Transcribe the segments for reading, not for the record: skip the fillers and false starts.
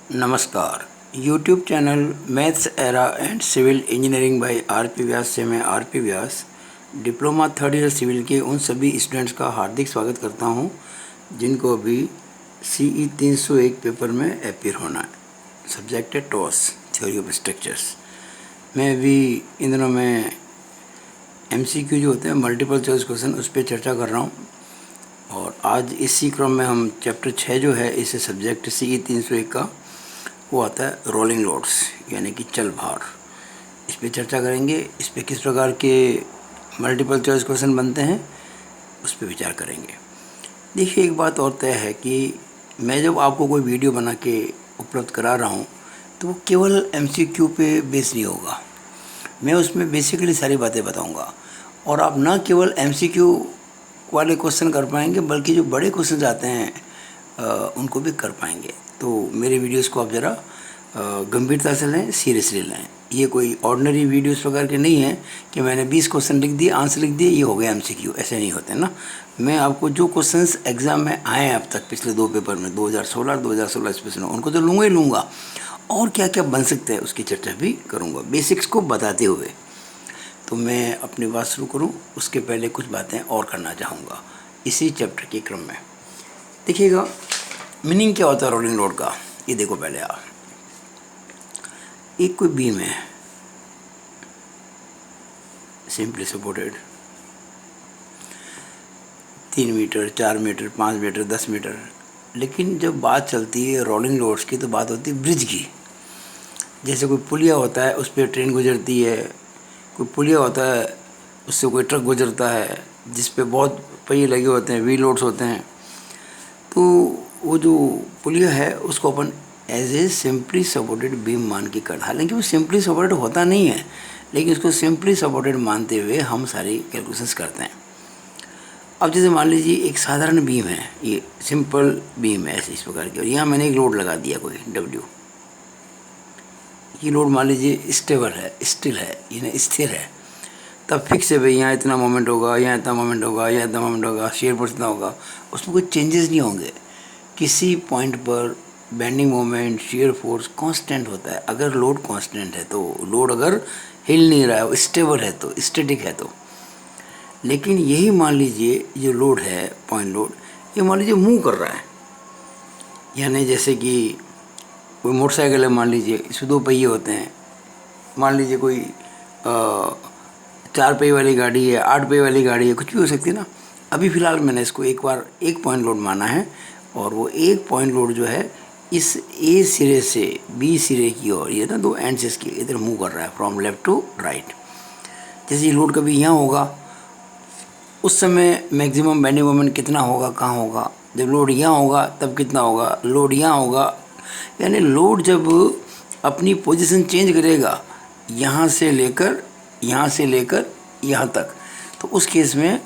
नमस्कार। YouTube channel maths era and civil engineering by R P. Vyas से मैं R P. Vyas diploma third year civil के उन सभी स्टूडेंट्स का हार्दिक स्वागत करता हूं जिनको अभी CE 301 पेपर में अपीयर होना है। सब्जेक्ट है टॉस थ्योरी ऑफ स्ट्रक्चर्स। मैं अभी इन दिनों में MCQ जो होते हैं मल्टीपल चॉइस क्वेश्चन उस पर चर्चा कर रहा हूँ और आज इसी क्रम में हम चैप्टर 6 जो है इस सब्जेक्ट CE 301 का वो आता है रोलिंग लोड्स यानी कि चल भार। इस पर चर्चा करेंगे। इस पर किस प्रकार के मल्टीपल चॉइस क्वेश्चन बनते हैं उस पर विचार करेंगे। देखिए, एक बात और तय है कि मैं जब आपको कोई वीडियो बना के उपलब्ध करा रहा हूँ तो वो केवल MCQ पे बेस नहीं होगा। मैं उसमें बेसिकली सारी बातें बताऊँगा और आप न केवल MCQ वाले क्वेश्चन कर पाएंगे बल्कि जो बड़े क्वेश्चन आते हैं उनको भी कर पाएंगे। तो मेरे वीडियोस को आप ज़रा गंभीरता से लें, सीरियसली लें। ये कोई ऑर्डिनरी वीडियोस प्रकार के नहीं है कि मैंने 20 क्वेश्चन लिख दिए, आंसर लिख दिए, ये हो गया MCQ। ऐसे नहीं होते ना। मैं आपको जो क्वेश्चंस एग्ज़ाम में आए हैं अब तक पिछले 2 पेपर में 2016 स्पेशल उनको तो लूँगा ही लूँगा और क्या क्या बन सकते हैं उसकी चर्चा भी करूँगा, बेसिक्स को बताते हुए। तो मैं अपनी बात शुरू करूँ उसके पहले कुछ बातें और करना चाहूँगा इसी चैप्टर के क्रम में। देखिएगा, मीनिंग क्या होता है रोलिंग लोड का। ये देखो, पहले आप एक कोई बीम है simply supported 3 metre, 4 metre, 5 metre, 10 metre. लेकिन जब बात चलती है रोलिंग लोड्स की तो बात होती है ब्रिज की। जैसे कोई पुलिया होता है उस पर ट्रेन गुजरती है, कोई पुलिया होता है उससे कोई ट्रक गुजरता है जिस पे बहुत पहिए लगे होते हैं, व्हील लोड्स होते हैं। तो वो जो पुलिया है उसको अपन as a simply supported beam मान के कर, हालांकि वो सिंपली सपोर्टेड होता नहीं है लेकिन उसको सिंपली सपोर्टेड मानते हुए हम सारी कैलकुलेशंस करते हैं। अब जैसे मान लीजिए एक साधारण बीम है, ये सिंपल बीम है ऐसे इस प्रकार की, और यहाँ मैंने एक लोड लगा दिया कोई W। ये लोड मान लीजिए स्टेबल है, स्टिल है, यानी स्थिर है। तब फिक्स है भाई, यहाँ इतना मोमेंट होगा, यहाँ इतना मोमेंट होगा, यहाँ इतना मोमेंट होगा, शेयर फोर्स इतना होगा, उसमें कोई चेंजेस नहीं होंगे। किसी पॉइंट पर bending moment, shear force constant होता है। अगर लोड कांस्टेंट है तो, लोड अगर हिल नहीं रहा है, स्टेबल है तो, स्टैटिक है तो। लेकिन यही मान लीजिए जो लोड है, पॉइंट लोड, ये मान लीजिए मूव कर रहा है। यानी जैसे कि कोई मोटरसाइकिल है, मान लीजिए इसमें 2 पहिए होते हैं। मान लीजिए कोई 4 पहिए वाली गाड़ी है, 8 पहिए वाली गाड़ी है, कुछ भी हो सकती है ना। अभी फ़िलहाल मैंने इसको एक बार एक पॉइंट लोड माना है और वो एक पॉइंट लोड जो है इस A सिरे से B सिरे की ओर, ये ना 2 एंड्स की इधर मूव कर रहा है फ्रॉम लेफ्ट टू राइट। जैसे ये लोड कभी यहाँ होगा उस समय मैक्सिमम बेंडिंग मोमेंट कितना होगा, कहाँ होगा। जब लोड यहाँ होगा तब कितना होगा, लोड यहाँ होगा। यानी लोड जब अपनी पोजीशन चेंज करेगा यहाँ से लेकर यहाँ तक, तो उस केस में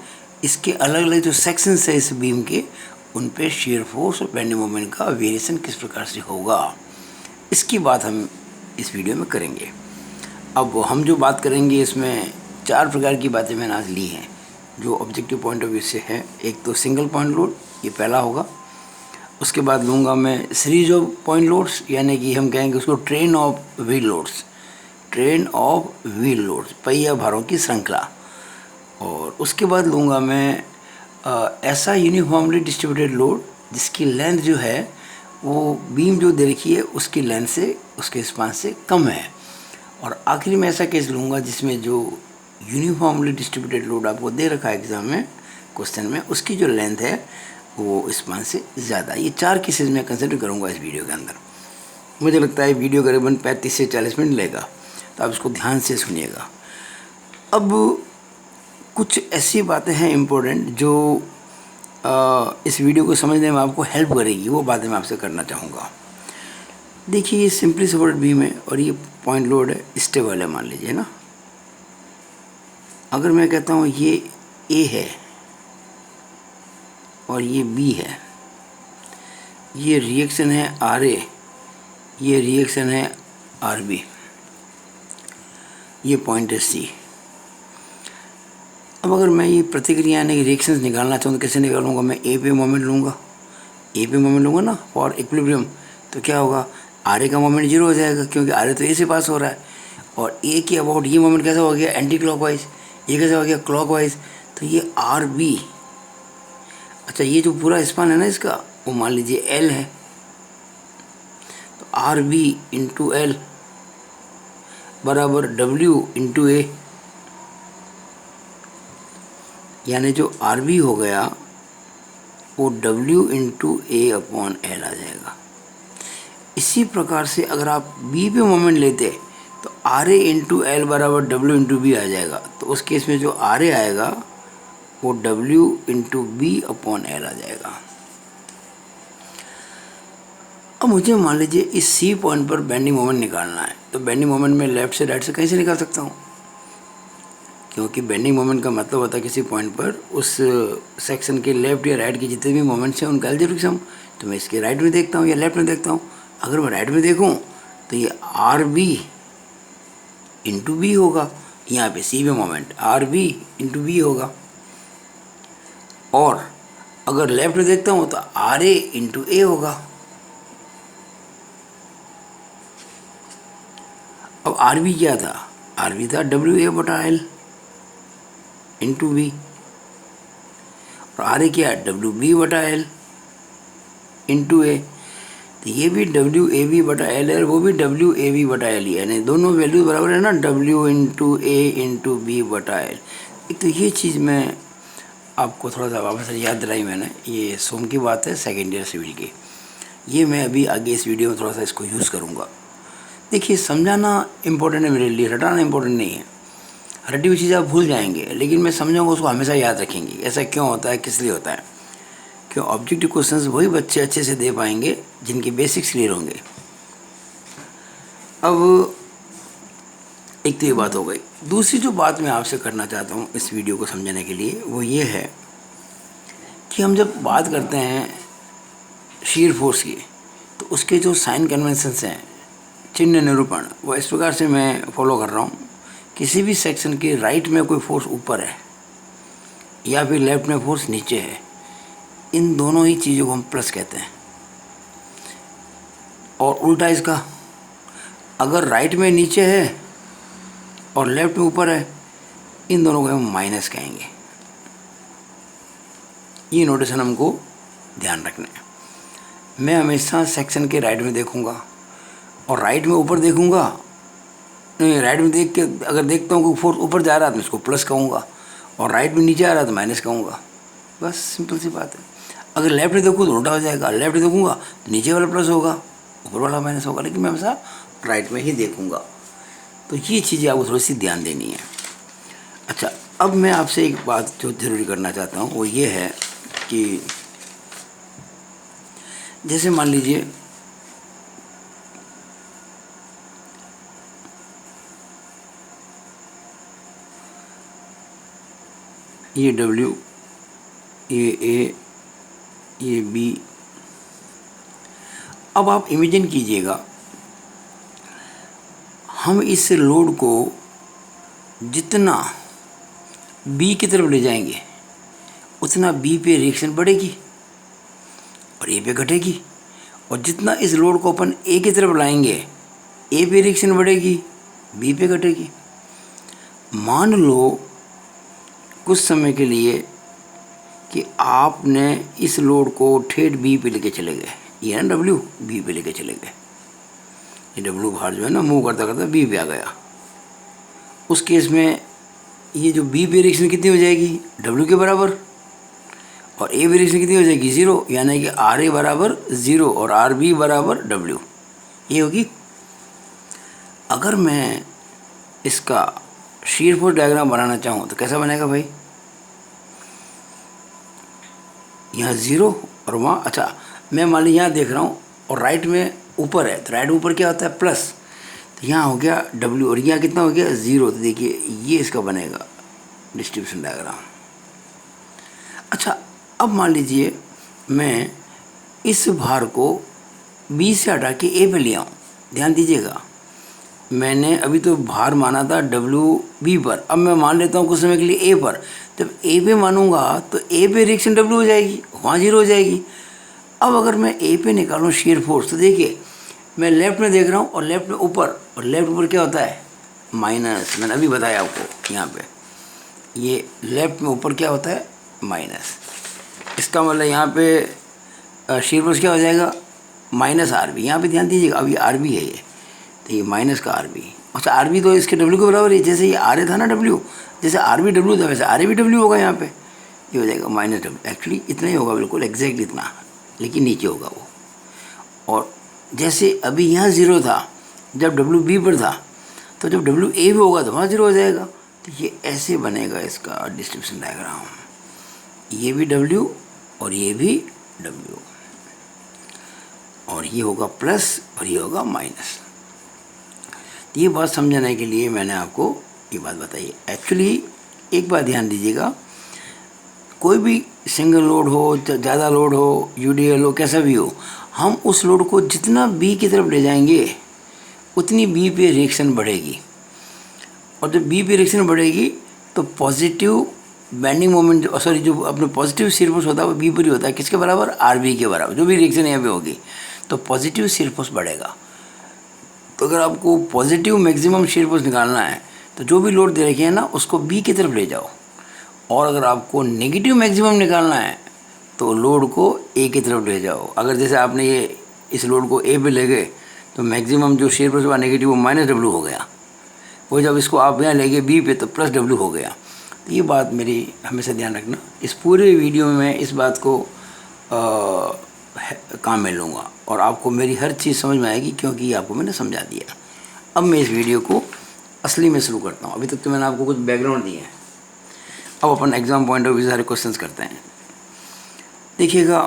इसके अलग अलग जो सेक्शंस है इस बीम के, उन पे शेयर फोर्स और बेंडिंग मोमेंट का वेरिएशन किस प्रकार से होगा, इसकी बात हम इस वीडियो में करेंगे। अब हम जो बात करेंगे इसमें 4 प्रकार की बातें मैंने आज ली हैं जो ऑब्जेक्टिव पॉइंट ऑफ व्यू से है। एक तो सिंगल पॉइंट लोड, ये पहला होगा। उसके बाद लूँगा मैं सीरीज ऑफ पॉइंट लोड्स, यानी कि हम कहेंगे उसको ट्रेन ऑफ व्हील लोड्स, पहिया भारों की श्रृंखला। और उसके बाद लूँगा मैं ऐसा यूनिफॉर्मली डिस्ट्रीब्यूटेड लोड जिसकी लेंथ जो है वो बीम जो दे रखी है उसकी लेंथ से, उसके स्पान से कम है। और आखिरी में ऐसा केस लूँगा जिसमें जो यूनिफॉर्मली डिस्ट्रीब्यूटेड लोड आपको दे रखा है एग्जाम में क्वेश्चन में, उसकी जो लेंथ है वो स्पान से ज़्यादा। ये 4 केसेस मैं कंसिडर करूँगा इस वीडियो के अंदर। मुझे लगता है वीडियो करीबन 35 से 40 मिनट लेगा, तो आप इसको ध्यान से सुनिएगा। अब कुछ ऐसी बातें हैं इम्पोर्टेंट जो इस वीडियो को समझने में आपको हेल्प करेगी, वो बातें मैं आपसे करना चाहूँगा। देखिए, ये सिंपली सपोर्टेड बीम है और ये पॉइंट लोड है, स्टेबल है मान लीजिए ना। अगर मैं कहता हूँ ये A है और ये B है, ये रिएक्शन है RA, ये रिएक्शन है RB, ये पॉइंट है C। अब अगर मैं ये प्रतिक्रिया यानी कि रिएक्शंस निकालना चाहूँ तो कैसे निकालूंगा? मैं A पे मोमेंट लूँगा ना फॉर इक्विलिब्रियम। तो क्या होगा, आर ए का मोमेंट 0 हो जाएगा, क्योंकि आर ए तो ए से पास हो रहा है। और ए के अबाउट ये मोमेंट कैसा हो गया, एंटी क्लॉकवाइज, ये कैसा हो गया, क्लॉकवाइज। तो ये आर बी, अच्छा ये जो पूरा स्पान है ना इसका, वो मान लीजिए एल है, तो आर बी इंटू एल बराबर डब्ल्यू इंटू ए, यानी जो आर बी हो गया वो डब्ल्यू इंटू ए अपॉन एल आ जाएगा। इसी प्रकार से अगर आप बी पे मोमेंट लेते तो आर ए इंटू एल बराबर डब्ल्यू इंटू बी आ जाएगा। तो उस केस में जो आर ए आएगा वो W into B upon L आ जाएगा। अब मुझे मान लीजिए इस सी पॉइंट पर बेंडिंग मोमेंट निकालना है, तो बेंडिंग मोमेंट में लेफ्ट से राइट से कहीं से निकाल सकता हूँ, क्योंकि बेंडिंग मोमेंट का मतलब होता है किसी पॉइंट पर उस सेक्शन के लेफ्ट या राइट के जितने भी मोमेंट्स हैं उनका एलजेब्रिक सम। तो मैं इसके राइट में देखता हूँ या लेफ्ट में देखता हूँ। अगर मैं राइट में देखूँ तो ये आर बी इंटू बी होगा, यहाँ पे सी पे moment R B into B होगा। और अगर लेफ्ट में देखता हूँ तो आर ए इंटू ए होगा। अब आर बी क्या था, आर बी था डब्ल्यू ए बटा एल इंटू बी, और आर ए क्या है, डब्ल्यू बी बटा एल इंटू ए। तो ये भी डब्ल्यू ए बी बटा एल है, वो भी डब्ल्यू ए बी बटा एल ही है, यानी दोनों वैल्यू बराबर है ना, डब्ल्यू इंटू ए इंटू बी बटा एल। एक तो ये चीज़ मैं आपको थोड़ा सा वापस याद दिलाई मैंने, ये सोम की बात है सेकेंड ईयर सिविल की। ये मैं अभी आगे इस वीडियो में थोड़ा सा इसको यूज़ करूँगा। देखिए समझाना इम्पोर्टेंट है मेरे लिए, रटाना इम्पोर्टेंट नहीं है। रटी हुई चीज़ आप भूल जाएंगे, लेकिन मैं समझाऊंगा उसको हमेशा याद रखेंगे। ऐसा क्यों होता है, किस लिए होता है, क्यों ऑब्जेक्टिव क्वेश्चंस वही बच्चे अच्छे से दे पाएंगे जिनके बेसिक्स क्लियर होंगे। अब एक तो ये बात हो गई। दूसरी जो बात मैं आपसे करना चाहता हूँ इस वीडियो को समझने के लिए, वो ये है कि हम जब बात करते हैं शीयर फोर्स की, तो उसके जो साइन कन्वेंशंस हैं, चिन्ह निरूपण, वो इस प्रकार से मैं फॉलो कर रहा हूँ। किसी भी सेक्शन के राइट में कोई फोर्स ऊपर है या फिर लेफ्ट में फोर्स नीचे है, इन दोनों ही चीज़ों को हम प्लस कहते हैं। और उल्टा इसका, अगर राइट में नीचे है और लेफ्ट में ऊपर है, इन दोनों को हम माइनस कहेंगे। ये नोटेशन हमको ध्यान रखना है। मैं हमेशा सेक्शन के राइट में देखूंगा और राइट में ऊपर देखूंगा, नहीं राइट में देख के अगर देखता हूँ कि फोर्स ऊपर जा रहा है तो मैं इसको प्लस कहूँगा, और राइट में नीचे आ रहा है तो माइनस कहूँगा। बस सिंपल सी बात है। अगर लेफ्ट में देखूँ तो उल्टा हो जाएगा, लेफ्ट में देखूँगा तो नीचे वाला प्लस होगा, ऊपर वाला माइनस होगा, लेकिन मैं हमेशा राइट में ही देखूँगा। तो ये चीज़ें आपको थोड़ी सी ध्यान देनी है। अच्छा, अब मैं आपसे एक बात जो ज़रूरी करना चाहता हूँ वो ये है कि जैसे मान लीजिए ये W, ये A, ये B। अब आप इमेजिन कीजिएगा हम इस लोड को जितना B की तरफ ले जाएंगे उतना B पे रिएक्शन बढ़ेगी और A पे घटेगी, और जितना इस लोड को अपन A की तरफ लाएंगे A पे रिएक्शन बढ़ेगी, B पे घटेगी। मान लो कुछ समय के लिए कि आपने इस लोड को ठेठ बी पे लेके चले गए, ये ना डब्ल्यू बी पे लेके चले गए, ये डब्ल्यू बाहर जो है ना मूव करता करता बी पे आ गया। उस केस में ये जो बी पे रिएक्शन कितनी हो जाएगी, डब्ल्यू के बराबर, और ए पे रिएक्शन कितनी हो जाएगी, 0, यानी कि आर ए बराबर 0 और आर बी बराबर डब्ल्यू, ये होगी। अगर मैं इसका शीयर फोर्स डायग्राम बनाना चाहूँ तो कैसा बनेगा भाई, यहाँ 0 और वहाँ, अच्छा मैं मान लीजिए यहाँ देख रहा हूँ और राइट में ऊपर है, तो राइट ऊपर क्या होता है प्लस, तो यहाँ हो गया W और यहाँ कितना हो गया 0। तो देखिए ये इसका बनेगा डिस्ट्रीब्यूशन डायग्राम। अच्छा, अब मान लीजिए मैं इस भार को B से हटा के A पे ले आऊँ। ध्यान दीजिएगा, मैंने अभी तो भार माना था WB पर, अब मैं मान लेता हूँ कुछ समय के लिए A पर। जब A पे मानूंगा तो A पे रिएक्शन W हो जाएगी, वहाँ 0 हो जाएगी। अब अगर मैं A पे निकालूँ शीयर फोर्स, तो देखिए मैं लेफ़्ट में देख रहा हूँ और लेफ़्ट में ऊपर, और लेफ़्ट ऊपर क्या होता है? माइनस। मैंने अभी बताया आपको यहाँ पे, ये लेफ़्ट में ऊपर क्या होता है? माइनस। इसका मतलब यहाँ पे शीयर फोर्स क्या हो जाएगा? Minus R B. यहाँ पे ध्यान दीजिएगा, अब ये आर बी है, ये तो ये माइनस का आर बी। अच्छा, आर बी तो इसके डब्ल्यू के बराबर है। जैसे ये आर ए था ना डब्ल्यू, जैसे आर बी डब्ल्यू था वैसे आर ए भी डब्ल्यू होगा। यहाँ पे ये हो जाएगा माइनस डब्ल्यू। एक्चुअली इतना ही होगा, बिल्कुल एग्जैक्ट इतना, लेकिन नीचे होगा वो। और जैसे अभी यहाँ ज़ीरो था जब डब्ल्यू बी पर था, तो जब डब्ल्यू ए भी होगा तो वहाँ ज़ीरो हो जाएगा। तो ये ऐसे बनेगा इसका डिस्ट्रीब्यूशन डायग्राम, ये भी डब्ल्यू और ये भी डब्ल्यू, और ये होगा प्लस और ये होगा माइनस। ये बात समझाने के लिए मैंने आपको ये बात बताई। एक्चुअली एक बात ध्यान दीजिएगा, कोई भी सिंगल लोड हो, ज़्यादा लोड हो, यूडीएल हो, कैसा भी हो, हम उस लोड को जितना बी की तरफ ले जाएंगे उतनी बी पे रिएक्शन बढ़ेगी। और जब बी पे रिएक्शन बढ़ेगी तो पॉजिटिव बेंडिंग मोमेंट, सॉरी, जो अपने पॉजिटिव शियर फोर्स होता है वो बी पर ही होता है। किसके बराबर? आर बी के बराबर। जो भी रिएक्शन यहाँ पे होगी तो पॉजिटिव शियर फोर्स बढ़ेगा। तो अगर आपको पॉजिटिव मैक्सिमम शियर फोर्स निकालना है तो जो भी लोड दे रखे हैं ना उसको बी की तरफ ले जाओ, और अगर आपको नेगेटिव मैक्सिमम निकालना है तो लोड को ए की तरफ ले जाओ। अगर जैसे आपने ये इस लोड को ए पे ले गए तो मैक्सिमम जो शेयर फोर्स हुआ नेगेटिव वो माइनस डब्ल्यू हो गया। वो जब इसको आप यहाँ ले गए बी पे तो प्लस डब्ल्यू हो गया। तो ये बात मेरी हमेशा ध्यान रखना। इस पूरे वीडियो में मैं इस बात को काम में लूँगा और आपको मेरी हर चीज़ समझ में आएगी, क्योंकि ये आपको मैंने समझा दिया। अब मैं इस वीडियो को असली में शुरू करता हूँ। अभी तक तो मैंने आपको कुछ बैकग्राउंड दिए हैं, अब अपन एग्ज़ाम पॉइंट ऑफ व्यू सारे क्वेश्चंस करते हैं। देखिएगा,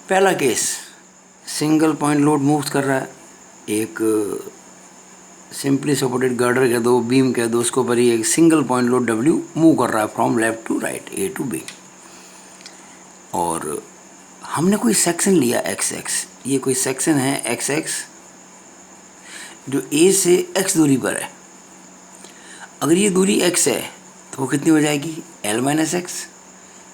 पहला case, single point load move कर रहा है। एक सिंपली सपोर्टेड गर्डर कह दो, बीम कह दो, उसके ऊपर ही एक single point load W move कर रहा है from left to right, A to B. और हमने कोई सेक्शन लिया एक्स एक्स, ये कोई सेक्शन है एक्स एक्स जो ए से एक्स दूरी पर है। अगर ये दूरी एक्स है तो वो कितनी हो जाएगी? एल माइनस एक्स,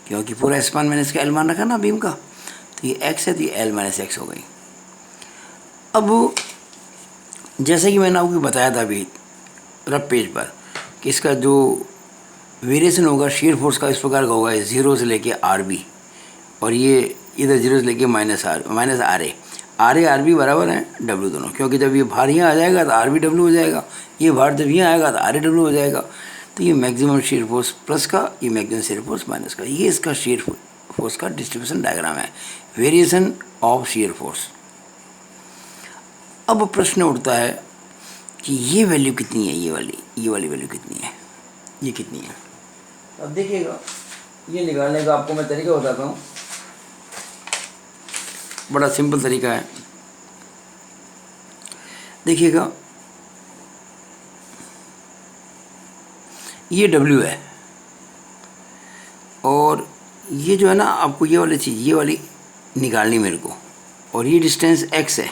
क्योंकि पूरा स्पान मैंने इसका एल मान रखा ना बीम का, तो ये एक्स है तो ये एल माइनस एक्स हो गई। अब जैसे कि मैंने आपको बताया था अभी रफ पेज पर कि इसका जो वेरिएशन होगा शेयर फोर्स का इस प्रकार का होगा, ज़ीरो से लेके आर बी, और ये इधर जीरो से लेके minus R A R B बराबर है डब्ल्यू दोनों, क्योंकि जब ये भार यहाँ आ जाएगा तो आर बी डब्ल्यू हो जाएगा, ये भार जब यहाँ आएगा तो आर ए डब्ल्यू हो जाएगा। तो ये मैक्सिमम शेयर फोर्स प्लस का, ये मैक्सिमम शेयर फोर्स माइनस का, ये इसका शेयर फोर्स का डिस्ट्रीब्यूशन डायग्राम है, वेरिएशन ऑफ शेयर फोर्स। अब प्रश्न उठता है कि ये वैल्यू कितनी है, ये वाली वैल्यू कितनी है, ये कितनी है। अब देखिएगा, ये निकालने का आपको मैं तरीका बताता हूँ, बड़ा सिंपल तरीका है। देखिएगा, ये W है और ये जो है ना, आपको ये वाली चीज़, ये वाली निकालनी मेरे को, और ये डिस्टेंस x है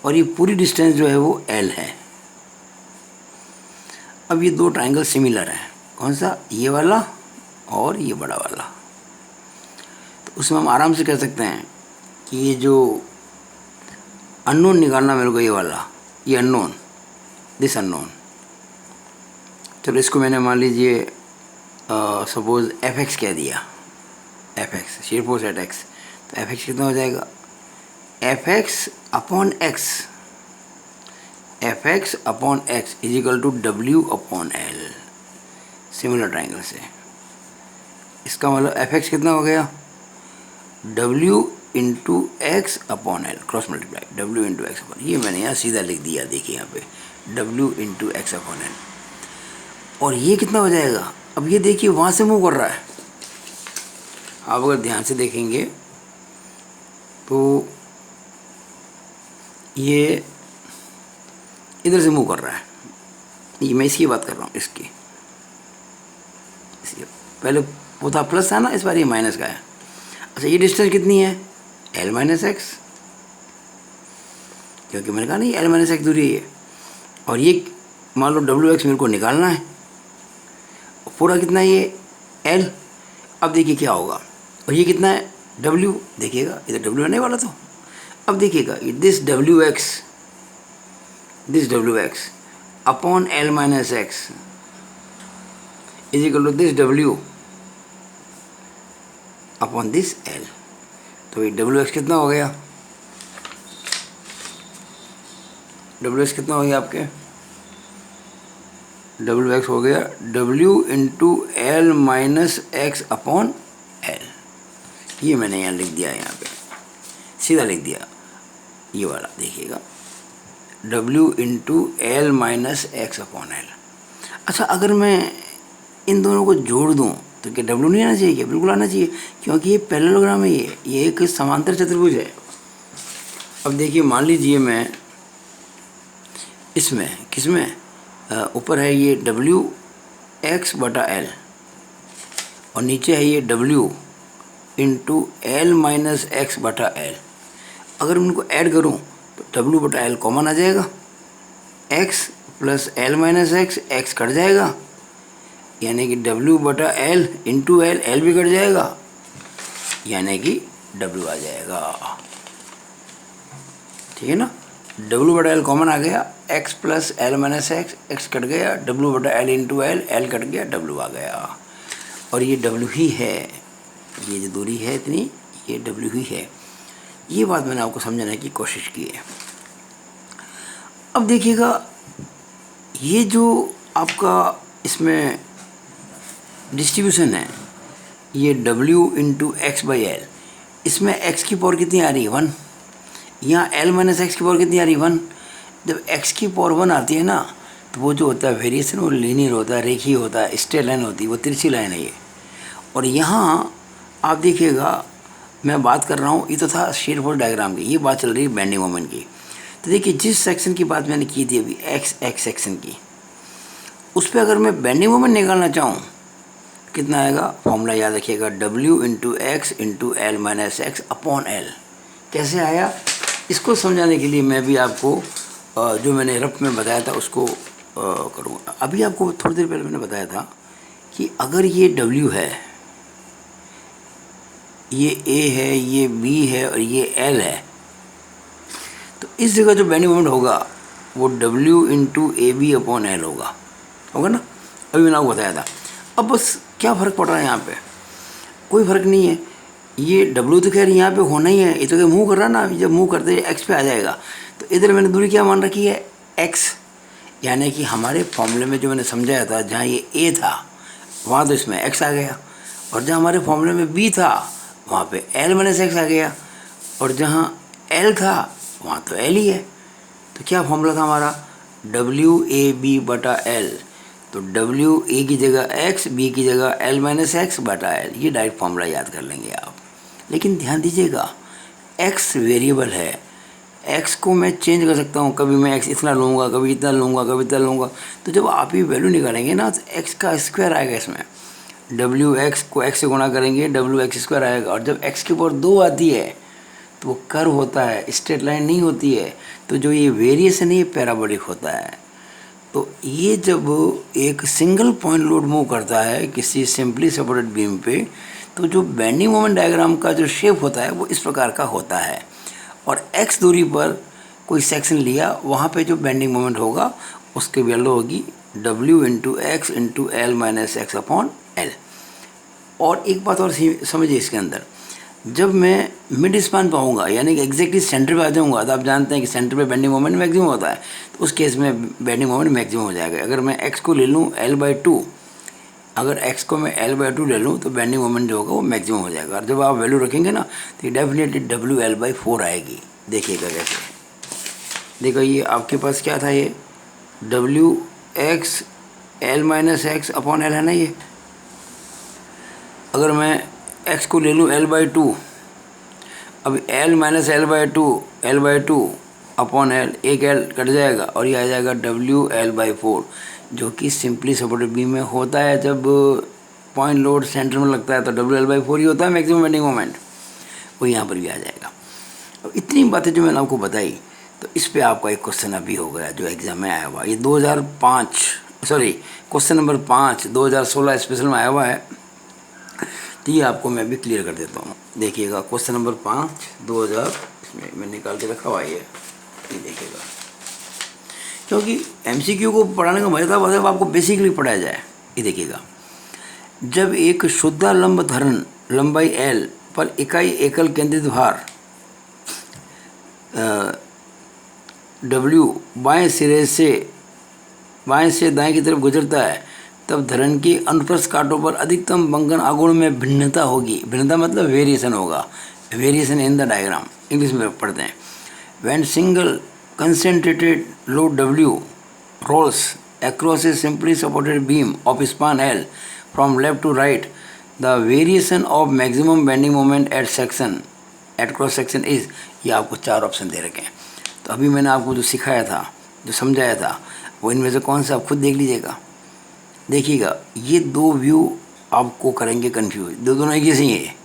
और ये पूरी डिस्टेंस जो है वो L है। अब ये दो ट्रायंगल सिमिलर हैं, कौन सा? ये वाला और ये बड़ा वाला। तो उसमें हम आराम से कह सकते हैं कि ये जो अननोन निकालना मेरे को, ये वाला, ये अननोन, दिस अननोन। चलो इसको मैंने मान लीजिए सपोज एफ एक्स कह दिया, F X shear force at X, तो एफ एक्स कितना हो जाएगा? F X upon X, F X upon X is equal to W upon L, similar triangle से। इसका मतलब एफ एक्स कितना हो गया? W into X upon L, cross multiply, W into X upon, ये मैंने यहाँ सीधा लिख दिया, देखिए यहाँ पे W into X upon L. और ये कितना हो जाएगा? अब ये देखिए वहाँ से मूव कर रहा है, आप अगर ध्यान से देखेंगे तो ये इधर से मूव कर रहा है। ये मैं इसकी बात कर रहा हूँ, इसकी पहले वो था प्लस था ना, इस बार ये माइनस का है। अच्छा, ये डिस्टेंस कितनी है? एल माइनस एक्स, क्योंकि मैंने कहा नहीं एल माइनस एक्स दूरी है। और ये मान लो डब्ल्यू एक्स मेरे को निकालना है, पूरा कितना है ये? एल। अब देखिए क्या होगा, और ये कितना है? डब्ल्यू, देखिएगा इधर डब्ल्यू आने वाला, तो अब देखिएगा this W X upon L minus X is equal to this W upon this L. तो ये डब्ल्यू एक्स कितना हो गया, डब्ल्यू एक्स कितना हो गया आपके, डब्ल्यू एक्स हो गया W into L minus X upon L. ये मैंने यहाँ लिख दिया है, यहाँ पे सीधा लिख दिया ये वाला, देखिएगा W into L minus X upon L. अच्छा, अगर मैं इन दोनों को जोड़ दूँ तो क्या डब्ल्यू नहीं आना चाहिए? क्या बिल्कुल आना चाहिए, क्योंकि ये पैरेललोग्राम है, ये एक समांतर चतुर्भुज है। अब देखिए, मान लीजिए मैं इसमें किसमें ऊपर है ये डब्ल्यू एक्स बटा एल और नीचे है ये W into L minus x बटा एल। अगर मैं उनको ऐड करूं तो डब्ल्यू बटा एल कॉमन आ जाएगा, x plus L minus x, x cut जाएगा, यानी कि डब्ल्यू बटा एल इंटू एल, एल भी कट जाएगा, यानी कि डब्ल्यू आ जाएगा। ठीक है ना, डब्ल्यू बटा एल कॉमन आ गया, x plus L minus x, x cut गया, डब्ल्यू बटा L into L, L cut गया, डब्ल्यू आ गया। और ये डब्ल्यू ही है, ये जो दूरी है इतनी, ये डब्ल्यू ही है। ये बात मैंने आपको समझाने की कोशिश की है। अब देखिएगा, ये जो आपका इसमें डिस्ट्रीब्यूशन है, ये W into x by L, इसमें एक्स की पावर कितनी आ रही है, 1। यहाँ एल माइनस एक्स की पावर कितनी आ रही है, 1। जब एक्स की पावर 1 आती है ना, तो वो जो होता है वेरिएशन, वो लीनियर होता है, रेखीय होता है, स्ट्रेट लाइन होती है, वो तिरछी लाइन है ये। और यहाँ आप देखिएगा, मैं बात कर रहा हूँ, ये तो था शेयर फोल्ड डायग्राम की, ये बात चल रही है बेंडिंग मोमेंट की। तो देखिए, जिस सेक्शन की बात मैंने की थी अभी, एक्स सेक्शन की, उस पर अगर मैं बेंडिंग मोमेंट निकालना चाहूँ कितना आएगा, फॉर्मूला याद रखिएगा, W into X into L minus X upon L. कैसे आया, इसको समझाने के लिए मैं भी आपको जो मैंने रफ में बताया था उसको करूँगा। अभी आपको थोड़ी देर पहले मैंने बताया था कि अगर ये W है, ये A है, ये B है और ये L है, तो इस जगह जो बेंडिंग मोमेंट होगा वो W into A B upon L होगा ना। अभी मैंने आपको बताया था। अब बस क्या फ़र्क पड़ रहा है यहाँ पे, कोई फ़र्क नहीं है। ये W तो खैर यहाँ पे होना ही है, ये तो क्या मूव कर रहा है ना, जब मूव करते एक्स पे आ जाएगा। तो इधर मैंने दूरी क्या मान रखी है, x, यानी कि हमारे फॉर्मूले में जो मैंने समझाया था, जहाँ ये a था वहाँ तो इसमें x आ गया, और जहाँ हमारे फॉर्मूले में b था वहाँ पे l माइनस एक्स आ गया, और जहाँ l था वहाँ तो l ही है। तो क्या फॉर्मूला था हमारा, डब्ल्यू ए बी बटा एल। तो डब्ल्यू ए की जगह x, b की जगह l माइनस एक्स बटा एल, ये डायरेक्ट फॉर्मूला याद कर लेंगे आप। लेकिन ध्यान दीजिएगा, x वेरिएबल है, x को मैं चेंज कर सकता हूँ, कभी मैं x इतना लूँगा, कभी इतना लूँगा, कभी इतना लूँगा। तो जब आप ये वैल्यू निकालेंगे ना, तो x का स्क्वायर आएगा इसमें, डब्ल्यू एक्स को x से गुणा करेंगे, डब्ल्यू एक्स स्क्वायर आएगा। और जब x की पावर 2 आती है तो वो कर्व होता है, स्ट्रेट लाइन नहीं होती है। तो जो ये वेरिएशन है ये पैराबोलिक होता है। तो ये जब एक सिंगल पॉइंट लोड मूव करता है किसी सिंपली सपोर्टेड बीम पे, तो जो बेंडिंग मोमेंट डायग्राम का जो शेप होता है वो इस प्रकार का होता है। और x दूरी पर कोई सेक्शन लिया, वहाँ पे जो बेंडिंग मोमेंट होगा उसकी वैल्यू होगी w into X into L minus X upon L. और एक बात और समझिए इसके अंदर, जब मैं मिड स्पान पाऊँगा, यानी कि एग्जैक्टली सेंटर पे आ जाऊँगा, तो आप जानते हैं कि सेंटर पे बेंडिंग मोमेंट मैक्सिमम होता है, तो उस केस में बेंडिंग मोमेंट मैक्सिमम हो जाएगा। अगर मैं x को ले लूँ l/2, अगर x को मैं l/2 ले लूँ तो बेंडिंग मोमेंट जो होगा वो मैक्सिमम हो जाएगा। और जब आप वैल्यू रखेंगे ना, तो ये डेफिनेटली WL/4 आएगी। देखिएगा कैसे, देखो ये आपके पास क्या था, ये WX L minus X upon L है ना ये। अगर मैं x को ले लूँ l/2, अब l minus l/2 upon L, एक l कट जाएगा और ये आ जाएगा WL/4, जो कि सिंपली सपोर्टेड बीम में होता है। जब पॉइंट लोड सेंटर में लगता है तो WL/4 ही होता है मैक्सिमम बेंडिंग मोमेंट, वो यहाँ पर भी आ जाएगा। अब इतनी बातें जो मैंने आपको बताई, तो इस पे आपका एक क्वेश्चन अभी हो गया जो एग्ज़ाम में आया हुआ, ये 2005 क्वेश्चन नंबर 5 2016 स्पेशल में आया हुआ है। तो ये आपको मैं अभी क्लियर कर देता हूँ। देखिएगा क्वेश्चन नंबर 5 2000 इसमें मैं निकाल के रखा हुआ है, ये देखिएगा, क्योंकि MCQ को पढ़ाने का मजा था जब आपको बेसिकली पढ़ाया जाए। ये देखिएगा, जब एक शुद्धालंब धरण लंबाई L पर इकाई एकल केंद्रित भार W बाएं से दाएं की तरफ गुजरता है, तब धरण के अनुप्रस्थ कांटों पर अधिकतम बंकन आघूर्ण में भिन्नता होगी। भिन्नता मतलब वेरिएशन होगा, variation in the diagram, English में पढ़ते हैं। When single concentrated load W rolls across a simply supported beam of span L from left to right, the variation of maximum bending moment at cross section is, ये आपको 4 option दे रखे हैं। तो अभी मैंने आपको जो सिखाया था, जो समझाया था, वो इनमें से कौन सा आप खुद देख लीजिएगा। देखिएगा, ये 2 व्यू आपको करेंगे कन्फ्यूज, दोनों एक जैसे ही है,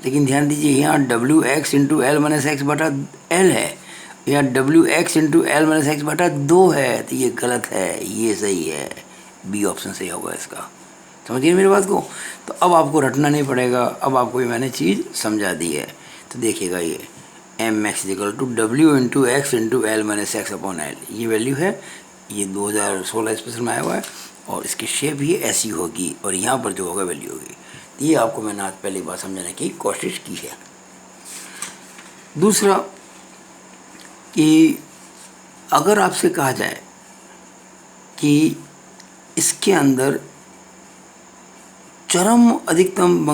लेकिन ध्यान दीजिए यहाँ WX into L minus x बटा L है, यहाँ WX into L minus x बटा 2 है, तो ये गलत है, ये सही है, बी ऑप्शन सही होगा इसका। समझिए मेरी बात को। तो अब आपको रटना नहीं पड़ेगा, अब आपको ये मैंने चीज़ समझा दी है। तो देखिएगा, ये mx equal to W into X into L minus X upon L, ये वैल्यू है, ये 2016 स्पेशल में आया हुआ है, और इसकी शेप ये ऐसी होगी, और यहाँ पर जो होगा वैल्यू होगी। तो ये आपको मैंने आज पहली बार समझाने की कोशिश की है। दूसरा कि अगर आपसे कहा जाए कि इसके अंदर चरम अधिकतम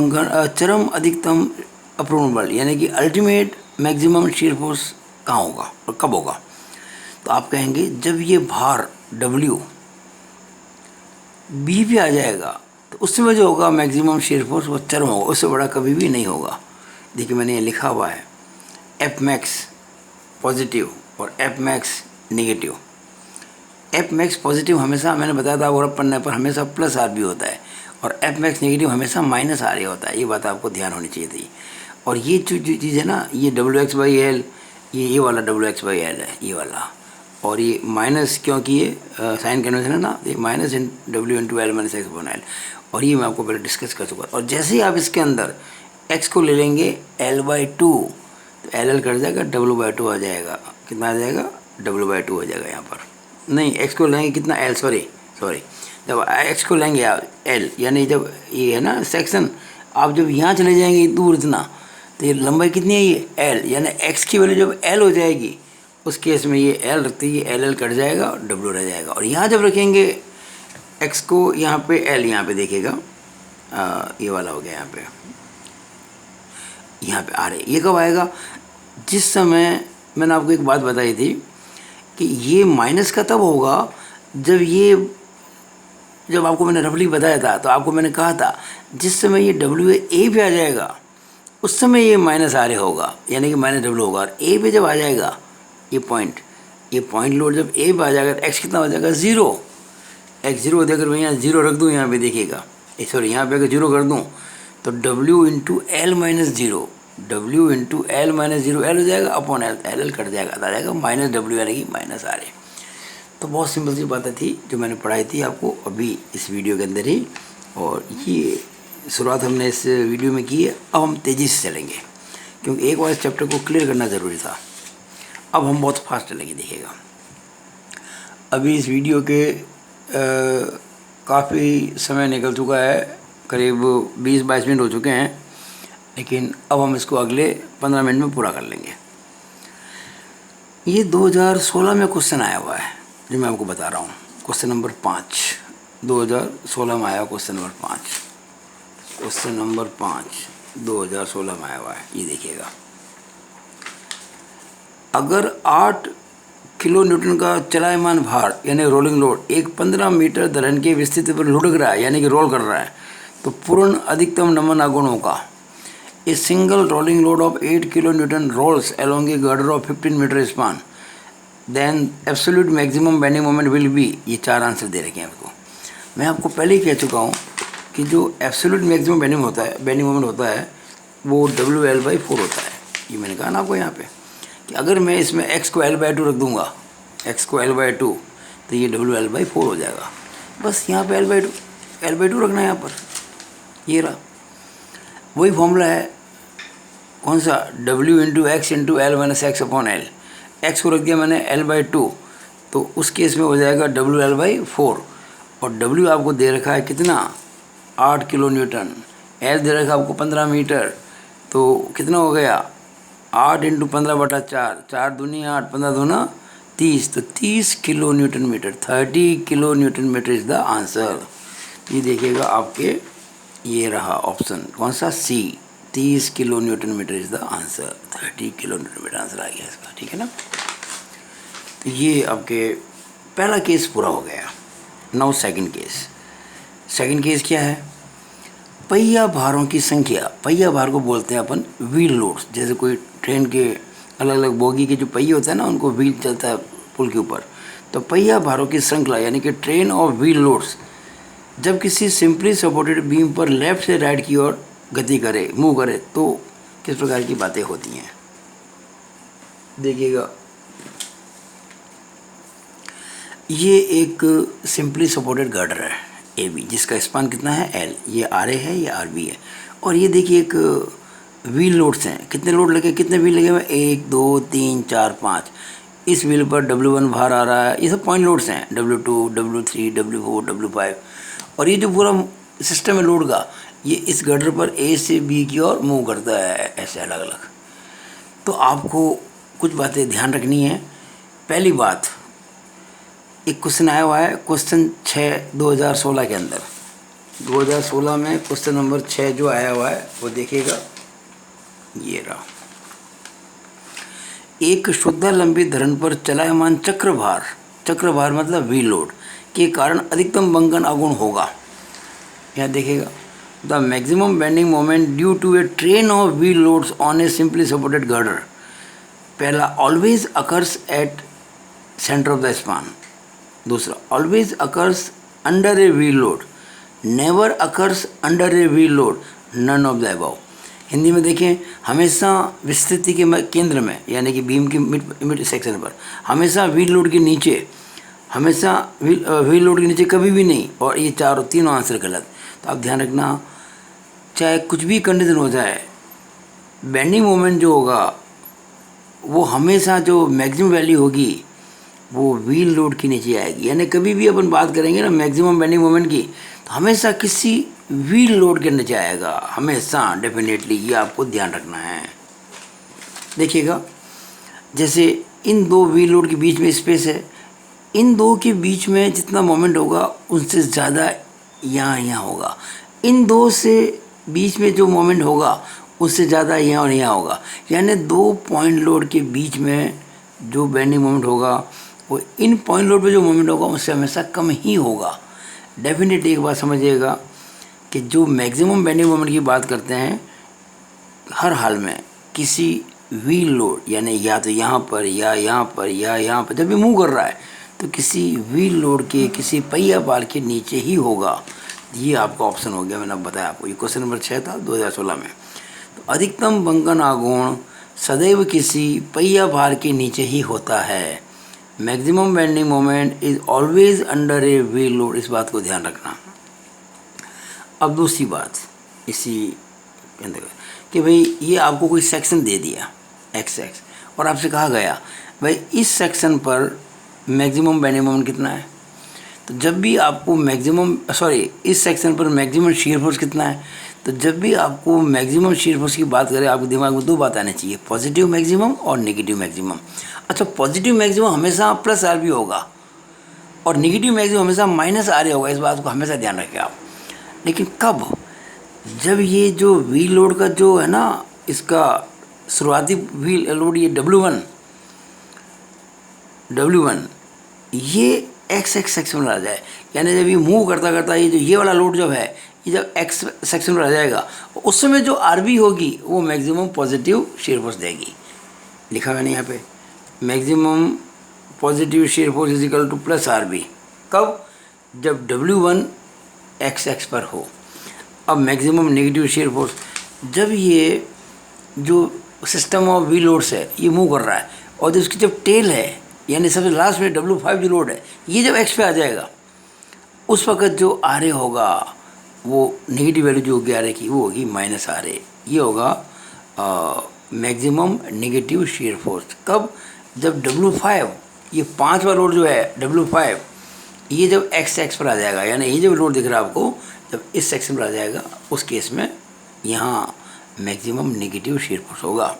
अपरूपण बल यानी कि अल्टीमेट मैक्सिमम शीयर फोर्स कहाँ होगा और कब होगा, तो आप कहेंगे जब ये भार W B पे आ जाएगा, तो उस समय जो होगा मैक्सिमम शीयर फोर्स वो चरम होगा, उससे बड़ा कभी भी नहीं होगा। देखिए मैंने ये लिखा हुआ है, F मैक्स पॉजिटिव और F max negative. F max positive हमेशा, मैंने बताया था और पन्ने पर हमेशा प्लस R भी होता है, और F मैक्स नेगेटिव हमेशा माइनस R होता है। ये बात आपको ध्यान होनी चाहिए थी। और ये जो चीज़ है ना, ये WX/L, ये वाला WX/L है, ये वाला, और ये माइनस, क्योंकि ये साइन कन्वेंशन है ना, ये minus W into L minus X upon L, और ये मैं आपको पहले डिस्कस कर चुका। और जैसे ही आप इसके अंदर x को ले लेंगे L/2, तो LL कट जाएगा, W/2 आ जाएगा। कितना आ जाएगा? W/2 आ जाएगा यहाँ पर। नहीं, x को लेंगे कितना L, सॉरी जब x को लेंगे आप L, यानी जब ये है ना सेक्शन, आप जब यहाँ चले जाएंगे दूर इतना, तो ये लंबाई कितनी है, ये L, यानी x की वैल्यू जब L हो जाएगी, उस केस में ये L रखते ही LL कट जाएगा और W रह जाएगा। और यहाँ जब रखेंगे x को यहाँ पे L, यहाँ पे देखिएगा ये वाला हो गया, यहाँ पे आ रहे, ये कब आएगा? जिस समय मैंने आपको एक बात बताई थी कि ये माइनस का तब होगा जब आपको मैंने रफली बताया था, तो आपको मैंने कहा था जिस समय ये WA पे आ जाएगा उस समय ये माइनस R होगा, यानी कि माइनस W होगा। और A पे जब आ जाएगा ये पॉइंट लोड जब A पे आ जाएगा तो x कितना हो जाएगा? 0। x 0 देकर मैं यहाँ 0 रख दूँ, यहाँ पे देखिएगा, सॉरी यहाँ पे अगर 0 कर दूँ तो W into L minus 0 L हो जाएगा अपॉन L कट जाएगा, आ जाएगा माइनस W, यानी कि माइनस R। तो बहुत सिंपल सी बातें थी जो मैंने पढ़ाई थी आपको अभी इस वीडियो के अंदर ही, और ये शुरुआत हमने इस वीडियो में की है। अब हम तेज़ी से चलेंगे क्योंकि एक बार इस चैप्टर को क्लियर करना ज़रूरी था। अब हम बहुत फास्ट चलेंगे। देखिएगा, अभी इस वीडियो के काफ़ी समय निकल चुका है, करीब 20-22 मिनट हो चुके हैं, लेकिन अब हम इसको अगले 15 मिनट में पूरा कर लेंगे। ये 2016 में क्वेश्चन आया हुआ है जो मैं आपको बता रहा हूँ, क्वेश्चन नंबर 5, 2016 में आया क्वेश्चन नंबर 5 2016 में आया हुआ है। ये देखिएगा, अगर 8 किलो न्यूटन का चलायमान भार यानी रोलिंग लोड एक 15 मीटर धरण के विस्तृत पर लुढ़क रहा है, यानी कि रोल कर रहा है, तो पूर्ण अधिकतम नमन आघूर्ण होगा। A single rolling load of 8 kilo newton rolls along a girder of 15 metre span, then absolute maximum bending moment will be. ये 4 आंसर दे रखे हैं आपको। मैं आपको पहले ही कह चुका हूँ कि जो एब्सोल्यूट मैक्सिमम बेंडिंग मोमेंट होता है वो WL/4 होता है। ये मैंने कहा ना आपको यहाँ पे कि अगर मैं इसमें x को L/2 रख दूँगा, तो ये WL/4 हो जाएगा। बस यहाँ पे L/2 रखना है यहाँ पर, ये रहा। वही फॉर्मूला है, कौन सा, W into X into L minus X upon L. X को रख दिया मैंने L/2, तो उस केस में हो जाएगा WL/4। और W आपको दे रखा है कितना, 8 किलो न्यूटन। L दे रखा है आपको 15 मीटर, तो कितना हो गया, 8 इंटू 15/4, 4 दूनी 8, 15 दूना 30, तो 30 kilo newton metre, 30 kilo newton metre is the answer. ये देखिएगा आपके, ये रहा ऑप्शन कौन सा, C, 30 kilo newton metre is the answer. 30 kilo newton metre answer आ गया इसका, ठीक है ना। तो ये आपके पहला केस पूरा हो गया। Now second case. Second case क्या है, पहिया भारों की संख्या। पहिया भार को बोलते हैं अपन व्हील लोड्स। जैसे कोई ट्रेन के अलग अलग बोगी के जो पहिए होते हैं ना, उनको व्हील चलता है पुल के ऊपर। तो पहिया भारों की श्रृंखला यानी कि ट्रेन ऑफ व्हील लोड्स जब किसी सिंपली सपोर्टेड बीम पर लेफ्ट से राइट की ओर गति करे, मूव करे, तो किस प्रकार की बातें होती हैं, देखिएगा। ये एक सिंपली सपोर्टेड गर्डर है AB, जिसका स्पान कितना है L, ये RA है, ये RB है। और ये देखिए एक व्हील लोड्स हैं, कितने लोड लगे, कितने व्हील लगे हुए, 1 2 3 4 5। इस व्हील पर W1 भार आ रहा है, ये सब पॉइंट लोड्स हैं, W2 W3 W4 W5। और ये जो पूरा सिस्टम है लोड का, ये इस गर्डर पर A से B की ओर मूव करता है, ऐसे अलग अलग। तो आपको कुछ बातें ध्यान रखनी है। पहली बात, एक क्वेश्चन आया हुआ है, क्वेश्चन 6 2016 के अंदर, 2016 में क्वेश्चन नंबर 6 जो आया हुआ है वो देखिएगा, ये रहा। एक शुद्ध लंबी धरण पर चलायमान चक्रभार मतलब व्हील लोड के कारण अधिकतम बंकन आघूर्ण होगा। यहाँ देखिएगा, the maximum bending moment due to a train of wheel loads on a simply supported girder. पहला, always occurs at centre of the span. दूसरा, always occurs under a wheel load, never occurs under a wheel load, none of the above. Hindi में देखें, हमेशा विस्तृति के केंद्र में यानी कि बीम के मिड सेक्शन पर, हमेशा व्हील लोड के नीचे, हमेशा व्हील लोड के नीचे कभी भी नहीं। और ये तीनों आंसर गलत। तो आप ध्यान रखना, चाहे कुछ भी कंडीशन हो जाए, बेंडिंग मोमेंट जो होगा वो हमेशा जो मैक्सिमम वैल्यू होगी वो व्हील लोड के नीचे आएगी। यानी कभी भी अपन बात करेंगे ना मैक्सिमम बेंडिंग मोमेंट की, तो हमेशा किसी व्हील लोड के नीचे आएगा, हमेशा, डेफिनेटली। ये आपको ध्यान रखना है। देखिएगा, जैसे इन दो व्हील लोड के बीच में स्पेस है, इन दो के बीच में जितना मोमेंट होगा उनसे ज़्यादा यहाँ होगा। इन दो से बीच में जो मोमेंट होगा उससे ज़्यादा यहाँ और यहाँ होगा। यानी दो पॉइंट लोड के बीच में जो बेंडिंग मोमेंट होगा वो इन पॉइंट लोड पे जो मोमेंट होगा उससे हमेशा कम ही होगा। डेफिनेटली एक बात समझिएगा कि जो मैक्सिमम बेंडिंग मोमेंट की बात करते हैं, हर हाल में किसी व्हील लोड यानी या तो यहाँ पर या यहाँ पर या यहाँ पर जब भी मूव कर रहा है तो किसी व्हील लोड के, किसी पहिया बार के नीचे ही होगा। ये आपका ऑप्शन हो गया, मैंने अब बताया आपको। ये क्वेश्चन नंबर 6 था 2016 में। तो अधिकतम बंकन आघूर्ण सदैव किसी पहिया भार के नीचे ही होता है। Maximum bending moment is always under a wheel load, इस बात को ध्यान रखना। अब दूसरी बात इसी के अंदर कि भाई ये आपको कोई सेक्शन दे दिया एक्स और आपसे कहा गया भाई इस सेक्शन पर मैक्सिमम बेंडिंग मोमेंट कितना है। तो जब भी आपको इस सेक्शन पर मैक्सिमम शीयर फोर्स कितना है, तो जब भी आपको मैक्सिमम शीयर फोर्स की बात करें, आपके दिमाग में दो बात आनी चाहिए, पॉजिटिव मैक्सिमम और नेगेटिव मैक्सिमम। अच्छा, पॉजिटिव मैक्सिमम हमेशा प्लस आर भी होगा और नेगेटिव मैक्सिमम हमेशा माइनस आर होगा। इस बात को हमेशा ध्यान रखें आप। लेकिन कब, जब ये जो व्हील लोड का जो है ना, इसका शुरुआती व्हील लोड ये W1 ये एक्स सेक्शन में आ जाए, यानी जब ये मूव करता करता ये वाला लोड जब है ये जब एक्स सेक्शन में आ जाएगा, उस समय जो RB होगी वो मैक्सिमम पॉजिटिव शीयर फोर्स देगी। लिखा मैंने यहाँ पे, maximum positive shear force is equal two plus RB। कब, जब W1 एक्स पर हो। अब मैक्सिमम नेगेटिव शीयर फोर्स, जब ये जो सिस्टम ऑफ व्हील लोड्स है ये मूव कर रहा है और जो उसकी जब टेल है यानी सबसे लास्ट में W5 जो लोड है ये जब एक्स पे आ जाएगा, उस वक्त जो RA होगा वो नेगेटिव वैल्यू जो होगी RA की वो होगी -RA। ये होगा मैक्सिमम नेगेटिव शेयर फोर्स। कब? जब W5, ये 5वां लोड जो है W5, ये जब x पर आ जाएगा, यानी ये जब लोड दिख रहा है आपको, जब इस सेक्शन पर आ जाएगा, उस केस में यहाँ मैक्सिमम नेगेटिव शेयर फोर्स होगा।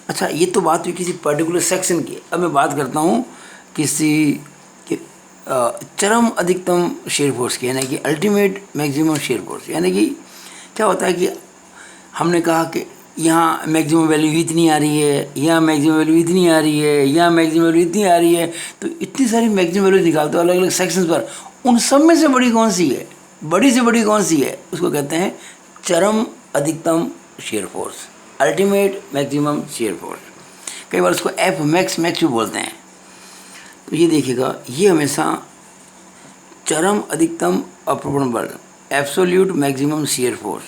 अच्छा, ये तो बात हुई किसी पर्टिकुलर सेक्शन की। अब मैं बात करता हूँ किसी चरम अधिकतम शेयर फोर्स की, यानी कि अल्टीमेट मैक्सिमम शेयर फोर्स। यानी कि क्या होता है कि हमने कहा कि यहाँ मैक्सिमम वैल्यू इतनी आ रही है, यहाँ मैक्सिमम वैल्यू इतनी आ रही है, यहाँ मैक्सिमम वैल्यू इतनी आ रही है, तो इतनी सारी मैक्सिमम वैल्यू निकालते हो अलग अलग सेक्शंस पर, उन सब में से बड़ी कौन सी है, बड़ी से बड़ी कौन सी है, उसको कहते हैं चरम अधिकतम shear force, ultimate maximum shear force. कई बार उसको F मैक्स भी बोलते हैं। तो ये देखिएगा, ये हमेशा चरम अधिकतम अपरूपण बल, एब्सोल्यूट मैक्सिमम शेयर फोर्स,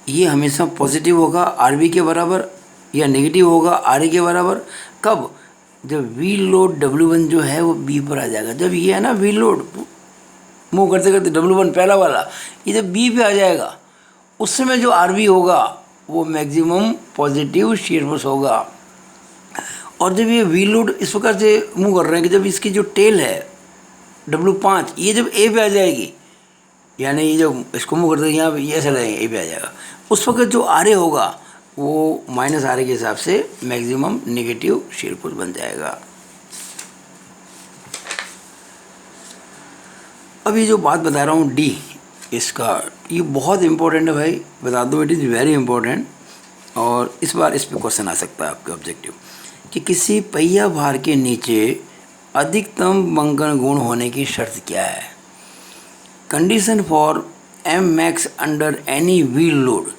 ये हमेशा पॉजिटिव होगा RB के बराबर या नेगेटिव होगा RA के बराबर। कब? जब व्हील लोड W1 जो है वो B पर आ जाएगा। जब ये है ना व्हील लोड मूव करते करते W1 पहला वाला, ये जब B पे आ जाएगा, उस समय जो RB होगा वो मैक्सिमम पॉजिटिव शेयर फोर्स होगा। और जब ये व्हील लोड इस प्रकार से मूव कर रहे हैं कि जब इसकी जो टेल है W5, ये जब A पे आ जाएगी, यानी ये जो इसको मूव करते हैं यहाँ पे, ये ऐसा लगेगा A पे आ जाएगा, उस वक्त जो RA होगा वो -RA के हिसाब से मैक्सिमम नेगेटिव शेयर फोर्स बन जाएगा। अब ये जो बात बता रहा हूँ D, इसका ये बहुत इंपॉर्टेंट है भाई, बता दो, इट इज़ वेरी इंपॉर्टेंट। और इस बार इस पर क्वेश्चन आ सकता है आपके ऑब्जेक्टिव कि किसी पहिया भार के नीचे अधिकतम बंकन गुण होने की शर्त क्या है। Condition for M max under any wheel load,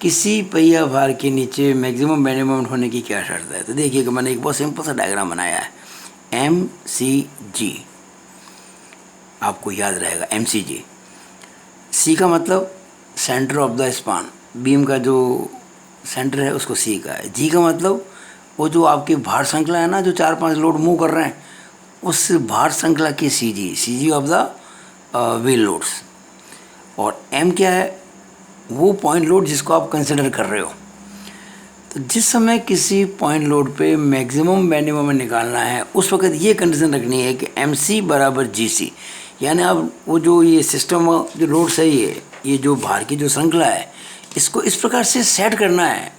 किसी पहिया भार के नीचे मैक्सिमम बेंडिंग मोमेंट होने की क्या शर्त है। तो देखिएगा, मैंने एक बहुत सिंपल सा डायग्राम बनाया है, MCG, आपको याद रहेगा MCG। C का मतलब centre of the span, beam का जो सेंटर है उसको C का है। G का मतलब वो जो आपकी भार श्रृंखला है ना, जो 4-5 लोड मूव कर रहे हैं, उस भार श्रृंखला की CG of the wheel loads. और M क्या है? वो पॉइंट लोड जिसको आप कंसिडर कर रहे हो। तो जिस समय किसी पॉइंट लोड पे मैक्सिमम बेंडिंग मोमेंट निकालना है, उस वक्त ये कंडीशन रखनी है कि MC बराबर GC, यानी आप वो जो ये सिस्टम जो लोड सही है, ये जो भार की जो श्रृंखला है, इसको इस प्रकार से सेट करना है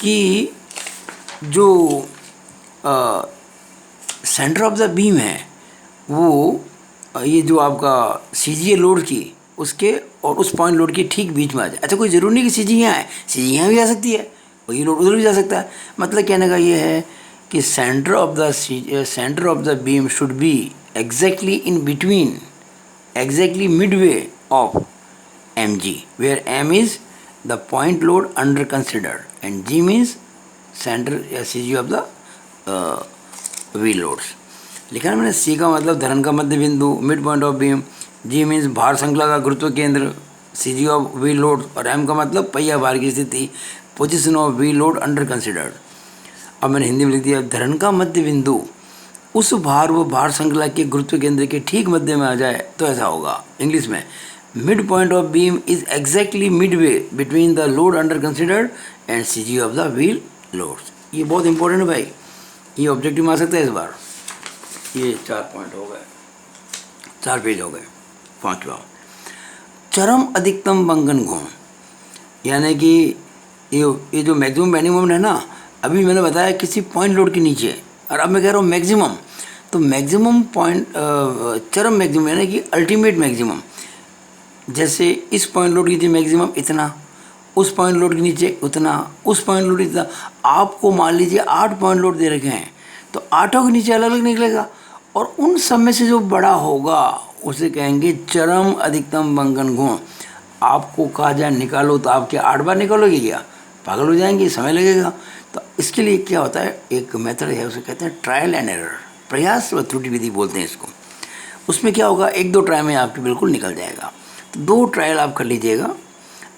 कि जो सेंटर ऑफ द बीम है वो ये जो आपका CG लोड की, उसके और उस पॉइंट लोड के ठीक बीच में आ जाए। अच्छा, कोई ज़रूरी नहीं कि CG यहाँ है, CG यहाँ भी आ सकती है, वही लोड उधर भी जा सकता है। मतलब कहने का ये है कि centre of the beam should be exactly in between, exactly midway of MG, where M is the point load under considered and G means centre या CG of the wheel loads. लिखा है मैंने, C का मतलब धरण का मध्य बिंदु, mid point of beam, G means भार श्रृंखला का गुरुत्व केंद्र, CG ऑफ व्हील लोड, और M का मतलब पहिया भार की स्थिति, position of wheel load under considered. अब मैंने हिंदी में लिख दिया, धरण का मध्य बिंदु उस भार व भार श्रृंखला के गुरुत्व केंद्र के ठीक मध्य में आ जाए तो ऐसा होगा। इंग्लिश में, mid point of beam is exactly Midway between the load under considered and CG of the wheel loads. ये बहुत इंपॉर्टेंट है भाई, ये ऑब्जेक्टिव में आ सकता है इस बार। ये 4 पॉइंट हो गए, 4 पेज हो गए। 5वां, चरम अधिकतम बंकन गुण, यानी कि ये जो मैक्सिमम बेंडिंग मोमेंट है ना, अभी मैंने बताया किसी पॉइंट लोड के नीचे, और अब मैं कह रहा हूँ मैक्सिमम। तो मैक्सिमम पॉइंट, चरम मैक्सिमम यानी कि अल्टीमेट मैक्सिमम, जैसे इस पॉइंट लोड के नीचे मैक्सिमम इतना, उस पॉइंट लोड के नीचे उतना, उस पॉइंट लोड इतना। आपको मान लीजिए 8 पॉइंट लोड दे रखे हैं, तो 8 के नीचे अलग अलग निकलेगा, और उन सब में से जो बड़ा होगा उसे कहेंगे चरम अधिकतम बंकन गुण। आपको कहा जाए निकालो तो आपके 8 बार निकालोगे क्या? पागल हो जाएंगे, समय लगेगा। तो इसके लिए क्या होता है, एक मेथड है, उसे कहते हैं ट्रायल एंड एरर, प्रयास व त्रुटि विधि बोलते हैं इसको। उसमें क्या होगा, 1-2 ट्रायल में आपके बिल्कुल निकल जाएगा। तो 2 ट्रायल आप कर लीजिएगा,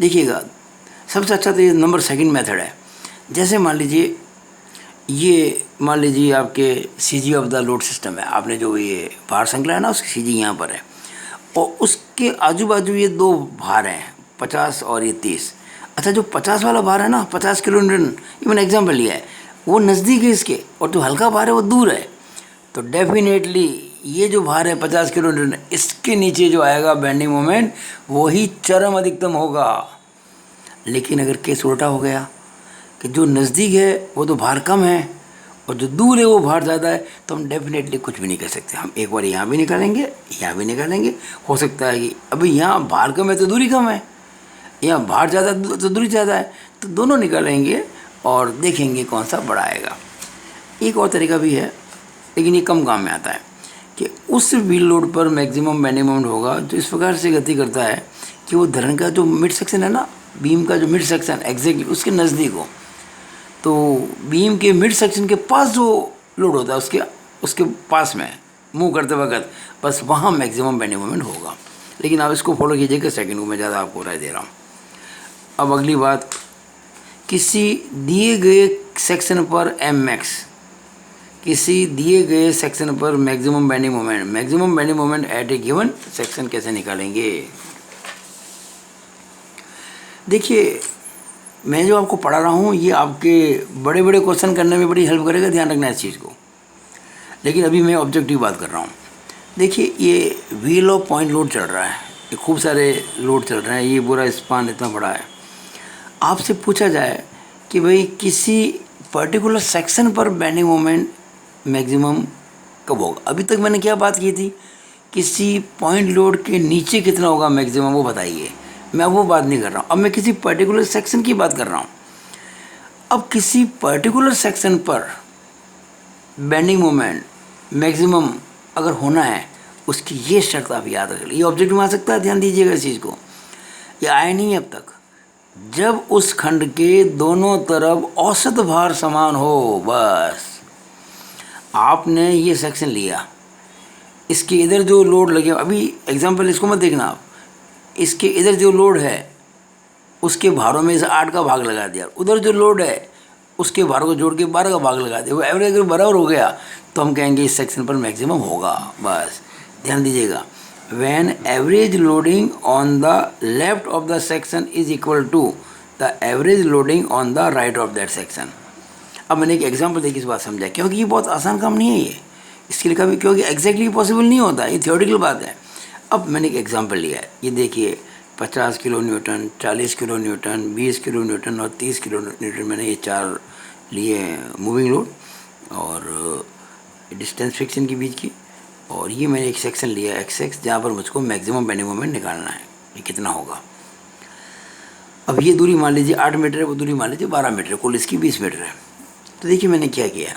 देखिएगा। सबसे अच्छा तो ये नंबर 2 मेथड है। जैसे मान लीजिए आपके CG of the load system है, आपने जो ये भार श्रृंखला है ना, उसकी CG यहाँ पर है, और उसके आजू बाजू ये दो भार हैं, 50 और ये 30। अच्छा, जो 50 वाला भार है ना, 50 किलो न्यूटन, ये मैंने एग्जाम्पल लिया है, वो नज़दीक है इसके, और जो हल्का भार है वो दूर है। तो डेफिनेटली ये जो भार है 50 किलो न्यूटन, इसके नीचे जो आएगा बेंडिंग मोमेंट वही चरम अधिकतम होगा। लेकिन अगर केस उल्टा हो गया कि जो नज़दीक है वो तो भार कम है और जो दूर है वो भार ज़्यादा है, तो हम डेफिनेटली कुछ भी नहीं कर सकते। हम एक बार यहाँ भी निकालेंगे, यहाँ भी निकालेंगे, हो सकता है कि अभी यहाँ भार कम है तो दूरी कम है, यहाँ भार ज़्यादा तो दूरी ज़्यादा है, तो दोनों निकालेंगे और देखेंगे कौन सा बड़ा आएगा। एक और तरीका भी है, लेकिन ये कम काम में आता है, कि उस व्हील लोड पर मैक्सिमम बेंडिंग मोमेंट होगा जो इस प्रकार से गति करता है कि वो धरन का जो मिड सेक्शन है ना, बीम का जो मिड सेक्शन एग्जैक्टली उसके नज़दीक हो। तो बीम के मिड सेक्शन के पास जो लोड होता है उसके पास में मूव करते वक्त बस वहाँ मैक्सिमम बेंडिंग मोमेंट होगा। लेकिन आप इसको फॉलो कीजिएगा, सेकंड को मैं ज़्यादा आपको राय दे रहा हूँ। अब अगली बात, किसी दिए गए सेक्शन पर एम मैक्स, किसी दिए गए सेक्शन पर maximum bending moment at A given section कैसे निकालेंगे। देखिए, मैं जो आपको पढ़ा रहा हूँ ये आपके बड़े बड़े क्वेश्चन करने में बड़ी हेल्प करेगा, ध्यान रखना इस चीज़ को। लेकिन अभी मैं ऑब्जेक्टिव बात कर रहा हूँ। देखिए, ये व्हील ऑफ पॉइंट लोड चल रहा है, ये खूब सारे लोड चल रहे हैं, ये पूरा स्पान इतना बड़ा है। आपसे पूछा जाए कि भाई किसी पर्टिकुलर सेक्शन पर बेंडिंग मोमेंट मैक्सिमम कब होगा। अभी तक मैंने क्या बात की थी, किसी पॉइंट लोड के नीचे कितना होगा मैक्सिमम, वो बताइए। मैं वो बात नहीं कर रहा हूँ, अब मैं किसी पर्टिकुलर सेक्शन की बात कर रहा हूँ। अब किसी पर्टिकुलर सेक्शन पर बेंडिंग मोमेंट मैक्सिमम अगर होना है, उसकी ये शर्त आप याद रख लीजिए। ये ऑब्जेक्ट में आ सकता है, ध्यान दीजिएगा इस चीज़ को। ये आया नहीं है अब तक। जब उस खंड के दोनों तरफ औसत भार समान हो, बस आपने ये सेक्शन लिया, इसके इधर जो लोड लगे, अभी एग्जांपल इसको मत देखना आप, इसके इधर जो लोड है उसके भारों में से 8 का भाग लगा दिया, उधर जो लोड है उसके भारों को जोड़ के 12 का भाग लगा दिया, वो एवरेज अगर बराबर हो गया तो हम कहेंगे इस सेक्शन पर मैक्सिमम होगा। बस ध्यान दीजिएगा, when average loading on the left of the section is equal to the average loading on the right of that section. अब मैंने एक एग्जांपल देखिए इस बात समझा, क्योंकि ये बहुत आसान काम नहीं है ये, इसके लिए कभी क्योंकि एग्जैक्टली पॉसिबल नहीं होता, ये थियोरेटिकल बात है। अब मैंने एक एग्जांपल लिया है, ये देखिए 50 kilo Newton, 40 kilo Newton, 20 kilo Newton और 30 किलो न्यूटन, मैंने ये 4 लिए मूविंग लोड और डिस्टेंस फ्रिक्शन के बीच की। और ये मैंने एक सेक्शन लिया एक्स, जहाँ पर मुझको मैक्सिमम बेंडिंग मोमेंट निकालना है, ये कितना होगा। अब ये दूरी मान लीजिए 8 मीटर है, वो दूरी मान लीजिए 12 मीटर है, कुल इसकी 20 मीटर है। तो देखिए मैंने क्या किया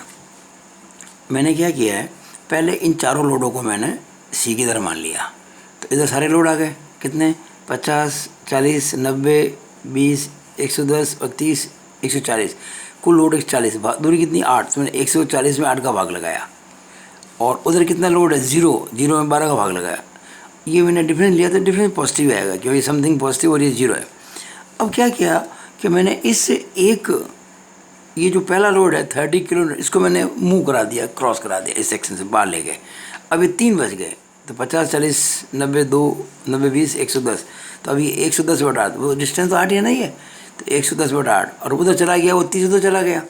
है, पहले इन चारों लोडों को मैंने सी की तरह मान लिया। तो इधर सारे लोड आ गए, कितने, 50, 40, 90, 20, 110 और 30, 140, कुल लोड 140। दूरी कितनी, 8, तो मैंने 140 में 8 का भाग लगाया। और उधर कितना लोड है, 0 में 12 का भाग लगाया। ये मैंने डिफरेंस लिया तो डिफरेंस पॉजिटिव आएगा, क्योंकि समथिंग पॉजिटिव और ये 0 है। अब क्या किया कि मैंने इस एक, ये जो पहला लोड है 30 किलो, इसको मैंने मूव करा दिया, क्रॉस करा दिया, इस सेक्शन से बाहर ले गए। अब ये 3 बच गए, तो 50, 40, 90, 90, 20, 110। तो अभी 110/8, वो डिस्टेंस तो 8 ही नहीं है, तो 110/8, और उधर चला गया वो 30 उधर चला गया,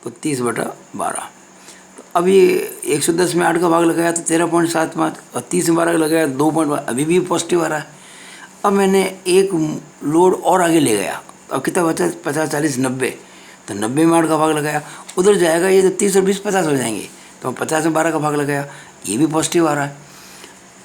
तो 30/12। तो अब ये 110 में 8 का भाग लगाया तो 13.75, और 30 में 12 का लगाया 2.5, अभी भी पॉजिटिव आ रहा है। अब मैंने एक लोड और आगे ले गया, अब कितना बचा, 50, 40, 90, तो 90 में 8 का भाग लगाया, उधर जाएगा ये तो 30 और 20 50 हो जाएंगे, तो 50 में 12 का भाग लगाया, ये भी पॉजिटिव आ रहा है।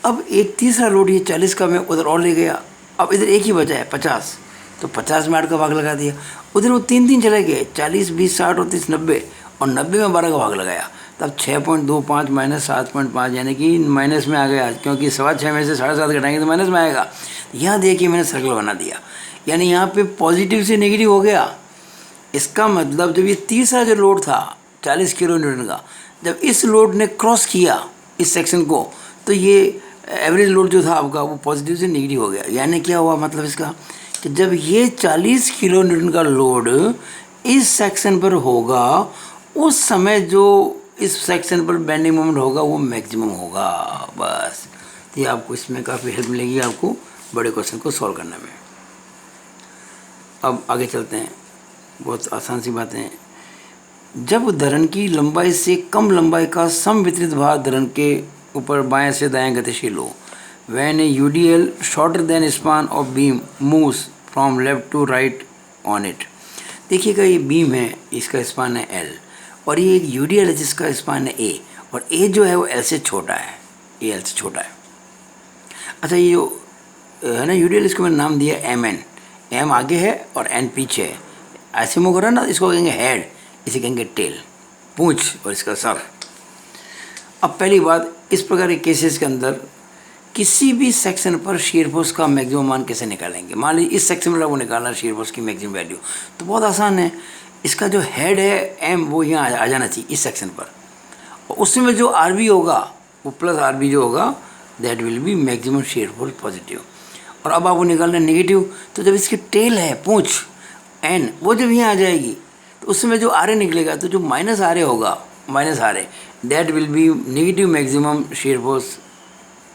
अब एक तीसरा लोड ये 40 का मैं उधर और ले गया, अब इधर एक ही बचा है 50, तो 50 में 8 का भाग लगा दिया, उधर वो 3 चले गए, 40, 20, 60 और 30, 90, और 90 में 12 का भाग लगाया, तब 6.25 माइनस 7.5, यानी कि माइनस में आ गया, क्योंकि 6.25 में से 7.5 घटाएंगे तो माइनस में आएगा। यहाँ देखिए मैंने सर्कल बना दिया, यानी यहाँ पे पॉजिटिव से नेगेटिव हो गया। इसका मतलब जब ये तीसरा जो लोड था 40 किलो न्यूटन का, जब इस लोड ने क्रॉस किया इस सेक्शन को, तो ये एवरेज लोड जो था आपका वो पॉजिटिव से नेगेटिव हो गया। यानी क्या हुआ, मतलब इसका कि जब ये 40 किलो न्यूटन का लोड इस सेक्शन पर होगा, उस समय जो इस सेक्शन पर बेंडिंग मोमेंट होगा वो मैक्सिमम होगा। बस तो ये आपको इसमें काफ़ी हेल्प मिलेगी आपको बड़े क्वेश्चन को सॉल्व करने में। अब आगे चलते हैं, बहुत आसान सी बातें हैं। जब धरण की लंबाई से कम लंबाई का समवितरित भार धरण के ऊपर बाएं से दाएं गतिशील हो, when a UDL shorter than span of beam moves from left to right on it. देखिएगा ये बीम है, इसका स्पान है एल, और ये एक यूडीएल है जिसका स्पान है ए, और ए जो है वो एल से छोटा है, ए एल से छोटा है। अच्छा, ये जो है ना यूडीएल, इसको मैंने नाम दिया एम एन, एम आगे है और एन पीछे है। ऐसे मूव करो ना, इसको कहेंगे हेड, इसे कहेंगे टेल, पूंछ, और इसका सर। अब पहली बात, इस प्रकार के केसेस के अंदर किसी भी सेक्शन पर शियर फोर्स का मैक्सिमम मान कैसे निकालेंगे। मान लीजिए इस सेक्शन पर आपको निकालना है शियर फोर्स की मैक्सिमम वैल्यू, तो बहुत आसान है। इसका जो हेड है एम, वो यहाँ आ जाना चाहिए इस सेक्शन पर, और उसमें जो आर बी होगा वो प्लस आर बी जो होगा, that will B maximum shear force positive. और अब आपको निकालना है नेगेटिव, तो जब इसकी टेल है पूंछ एन, वो जब यहाँ आ जाएगी तो उसमें जो आर ए निकलेगा, तो जो माइनस आर ए होगा, minus R A, that will be negative maximum shear force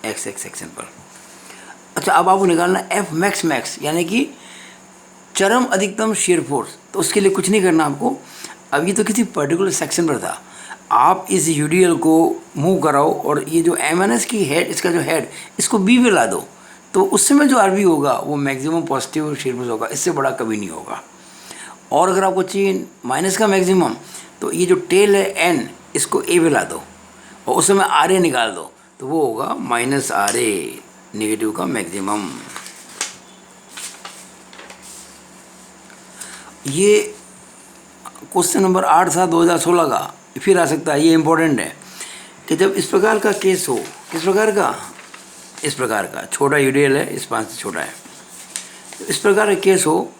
X X section पर। अच्छा, अब आपको निकालना एफ मैक्स मैक्स, यानी कि चरम अधिकतम शियर फोर्स। तो उसके लिए कुछ नहीं करना आपको, अब ये तो किसी पर्टिकुलर सेक्शन पर था, आप इस यूडीएल को मूव कराओ और ये जो एम एन एस की हेड, इसका जो हेड, इसको बी में ला दो, तो उस समय जो आर बी होगा वो मैक्सिमम पॉजिटिव शियर फोर्स होगा, इससे बड़ा कभी नहीं होगा। और अगर आपको चाहिए माइनस का मैक्सिमम, तो ये जो टेल है एन, इसको ए में ला दो और उस समय आर ए निकाल दो, तो वो होगा माइनस आर ए, नेगेटिव का मैक्सिमम। ये क्वेश्चन नंबर 8 था 2016 का, फिर आ सकता है, ये इंपॉर्टेंट है कि जब इस प्रकार का केस हो, किस प्रकार का, इस प्रकार का छोटा यूडीएल है, इस पास से छोटा है, तो इस प्रकार का केस हो,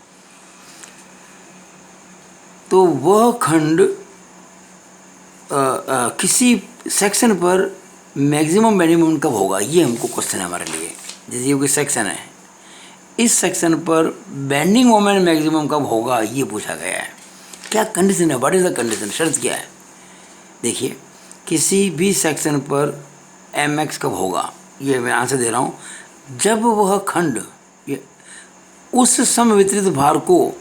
तो वह खंड किसी सेक्शन पर मैक्सिमम बेंडिंग मोमेंट कब होगा, ये हमको क्वेश्चन है हमारे लिए। जैसे ये कोई सेक्शन है, इस सेक्शन पर बेंडिंग मोमेंट मैक्सिमम कब होगा, ये पूछा गया है। क्या कंडीशन है, व्हाट इज द कंडीशन, शर्त क्या है। देखिए, किसी भी सेक्शन पर एम एक्स कब होगा, ये मैं आंसर दे रहा हूँ, जब वह खंड उस समवितरित भार को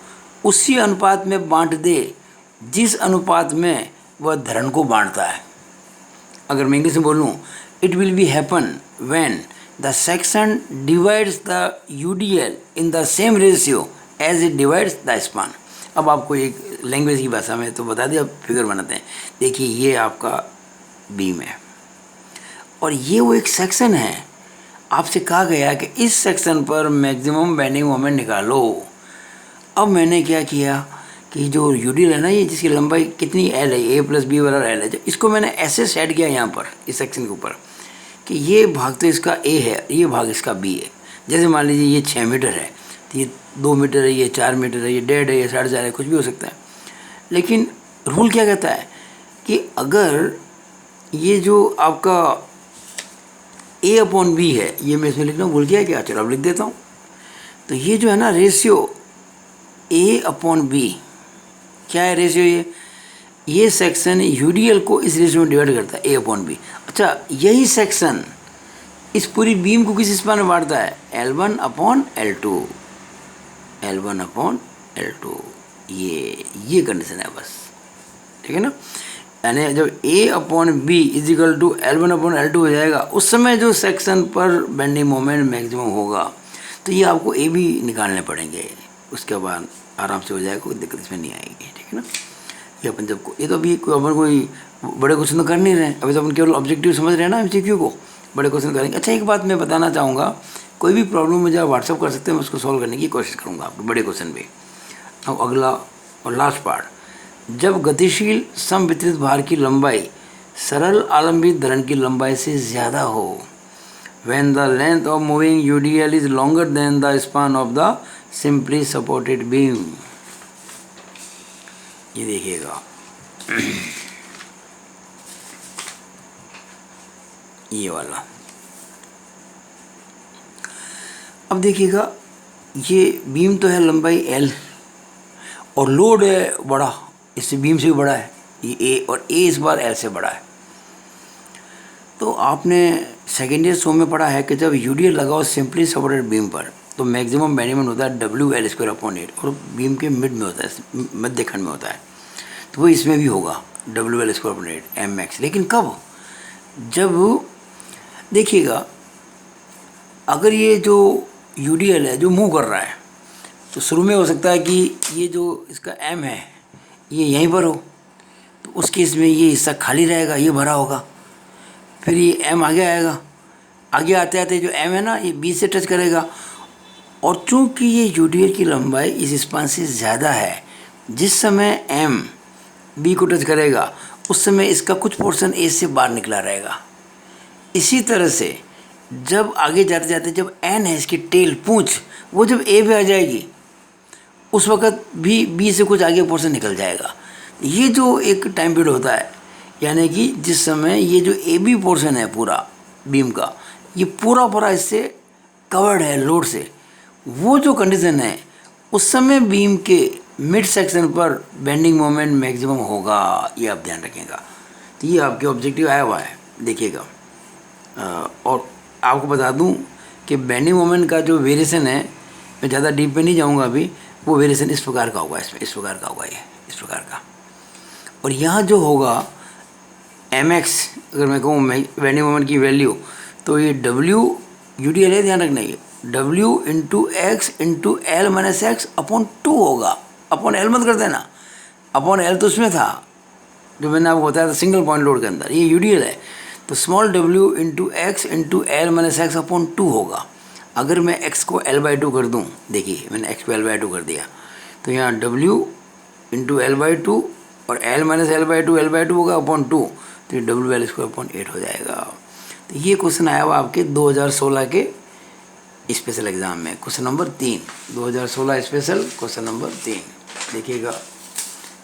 उसी अनुपात में बांट दे जिस अनुपात में वह धरण को बांटता है। अगर मैं इंग्लिश में बोलूँ, it will be happen when the section divides the UDL in the same ratio as it divides the span. अब आपको एक लैंग्वेज की भाषा में तो बता दिया, फिगर बनाते हैं। देखिए, ये आपका बीम है और ये वो एक सेक्शन है, आपसे कहा गया कि इस सेक्शन पर मैक्सिमम बेंडिंग मोमेंट निकालो। अब मैंने क्या किया कि जो यूडीएल है ना, ये जिसकी लंबाई कितनी एल है, ए प्लस बी बराबर एल है, तो इसको मैंने ऐसे सेट किया यहाँ पर इस सेक्शन के ऊपर कि ये भाग तो इसका ए है, ये भाग इसका बी है। जैसे मान लीजिए ये 6 मीटर है, तो ये 2 मीटर है, ये 4 मीटर है, ये 1.5 है, ये 4.5 है, कुछ भी हो सकता है। लेकिन रूल क्या कहता है कि अगर ये जो आपका ए अपॉन बी है, ये मैं इसमें लिखना भूल गया क्या, चलो अब लिख देता हूँ। तो ये जो है ना रेशियो ए अपॉन बी, क्या है रेशियो, ये सेक्शन यूडीएल को इस रेशियो में डिवाइड करता है, ए अपॉन बी। अच्छा, यही सेक्शन इस पूरी बीम को किस स्पान में बांटता है, L1 upon L2, L1 upon L2। ये कंडीशन है बस, ठीक है ना। यानी जब A upon B is equal to L1 upon L2 हो जाएगा, उस समय जो सेक्शन पर बेंडिंग मोमेंट मैक्सिमम होगा, तो ये आपको ए भी निकालने पड़ेंगे, उसके बाद आराम से हो जाएगा, कोई दिक्कत इसमें नहीं आएगी, ठीक है ना। ये अपन जब को, ये तो अभी अपन कोई बड़े क्वेश्चन तो कर नहीं रहे, अभी तो अपन केवल ऑब्जेक्टिव समझ रहे हैं ना, एमसीक्यू को, बड़े क्वेश्चन करेंगे। अच्छा, एक बात मैं बताना चाहूँगा, कोई भी प्रॉब्लम मुझे आप व्हाट्सअप कर सकते हैं, मैं उसको सॉल्व करने की कोशिश करूँगा आपके बड़े क्वेश्चन भी। अब अगला और लास्ट पार्ट, जब गतिशील समवितरित भार की लंबाई सरल आलंबित धरण की लंबाई से ज़्यादा हो, when the length of moving UDL is longer than the span of the simply supported beam। ये देखिएगा, ये वाला, अब देखिएगा, ये बीम तो है लंबाई L और लोड है बड़ा, इससे बीम से भी बड़ा है ये A, और A इस बार L से बड़ा है। तो आपने सेकेंड ईयर सो में पढ़ा है कि जब यूडीएल लगाओ सिंपली सपोर्टेड बीम पर तो मैक्सिमम बेंडिंग मोमेंट होता है WL² और बीम के मिड में होता है, मध्य खंड में होता है। तो वो इसमें भी होगा WL² mx। लेकिन कब? जब देखिएगा, अगर ये जो यूडीएल है जो मूव कर रहा है तो शुरू में हो सकता है कि ये जो इसका m है ये यहीं पर हो, तो उस केस में ये हिस्सा खाली रहेगा, ये भरा होगा। फिर ये m आगे आएगा, आगे आते आते जो m है ना ये b से टच करेगा, और चूंकि ये यूडीएल की लंबाई इस स्पान से ज़्यादा है, जिस समय m b को टच करेगा उस समय इसका कुछ पोर्शन a से बाहर निकला रहेगा। इसी तरह से जब आगे जाते जाते जब n है इसकी टेल पूंछ, वो जब a पे आ जाएगी उस वक़्त भी b से कुछ आगे पोर्शन निकल जाएगा। ये जो एक टाइम पीरियड होता है, यानी कि जिस समय ये जो ए बी पोर्शन है पूरा बीम का, ये पूरा इससे कवर्ड है लोड से, वो जो कंडीशन है उस समय बीम के मिड सेक्शन पर बेंडिंग मोमेंट मैक्सिमम होगा। ये आप ध्यान रखिएगा। तो ये आपके ऑब्जेक्टिव आया हुआ है, देखिएगा। और आपको बता दूं कि बेंडिंग मोमेंट का जो वेरिएशन है, मैं ज़्यादा डीप में नहीं जाऊंगा अभी, वो वेरिएशन इस प्रकार का होगा, इसमें इस प्रकार का होगा, ये इस प्रकार का। और यहाँ जो होगा mx, अगर मैं कहूँ बेंडिंग मोमेंट की वैल्यू, तो ये w यूडीएल है, ध्यान रखना, ये w into X into L minus X upon 2 होगा। अपॉन एल मत कर देना, अपॉन एल तो उसमें था जो मैंने आपको बताया था सिंगल पॉइंट लोड के अंदर, ये यूडीएल है। तो small w into X into L minus X upon 2 होगा। अगर मैं x को l/2 कर दूं, देखिए मैंने x को l/2 कर दिया, तो यहाँ w इंटू l/2 और l माइनस l/2 होगा अपॉन 2, तो ये WL²/8 हो जाएगा। तो ये क्वेश्चन आया हुआ आपके 2016 के स्पेशल एग्ज़ाम में, question number 3, 2016 special question number 3, देखिएगा।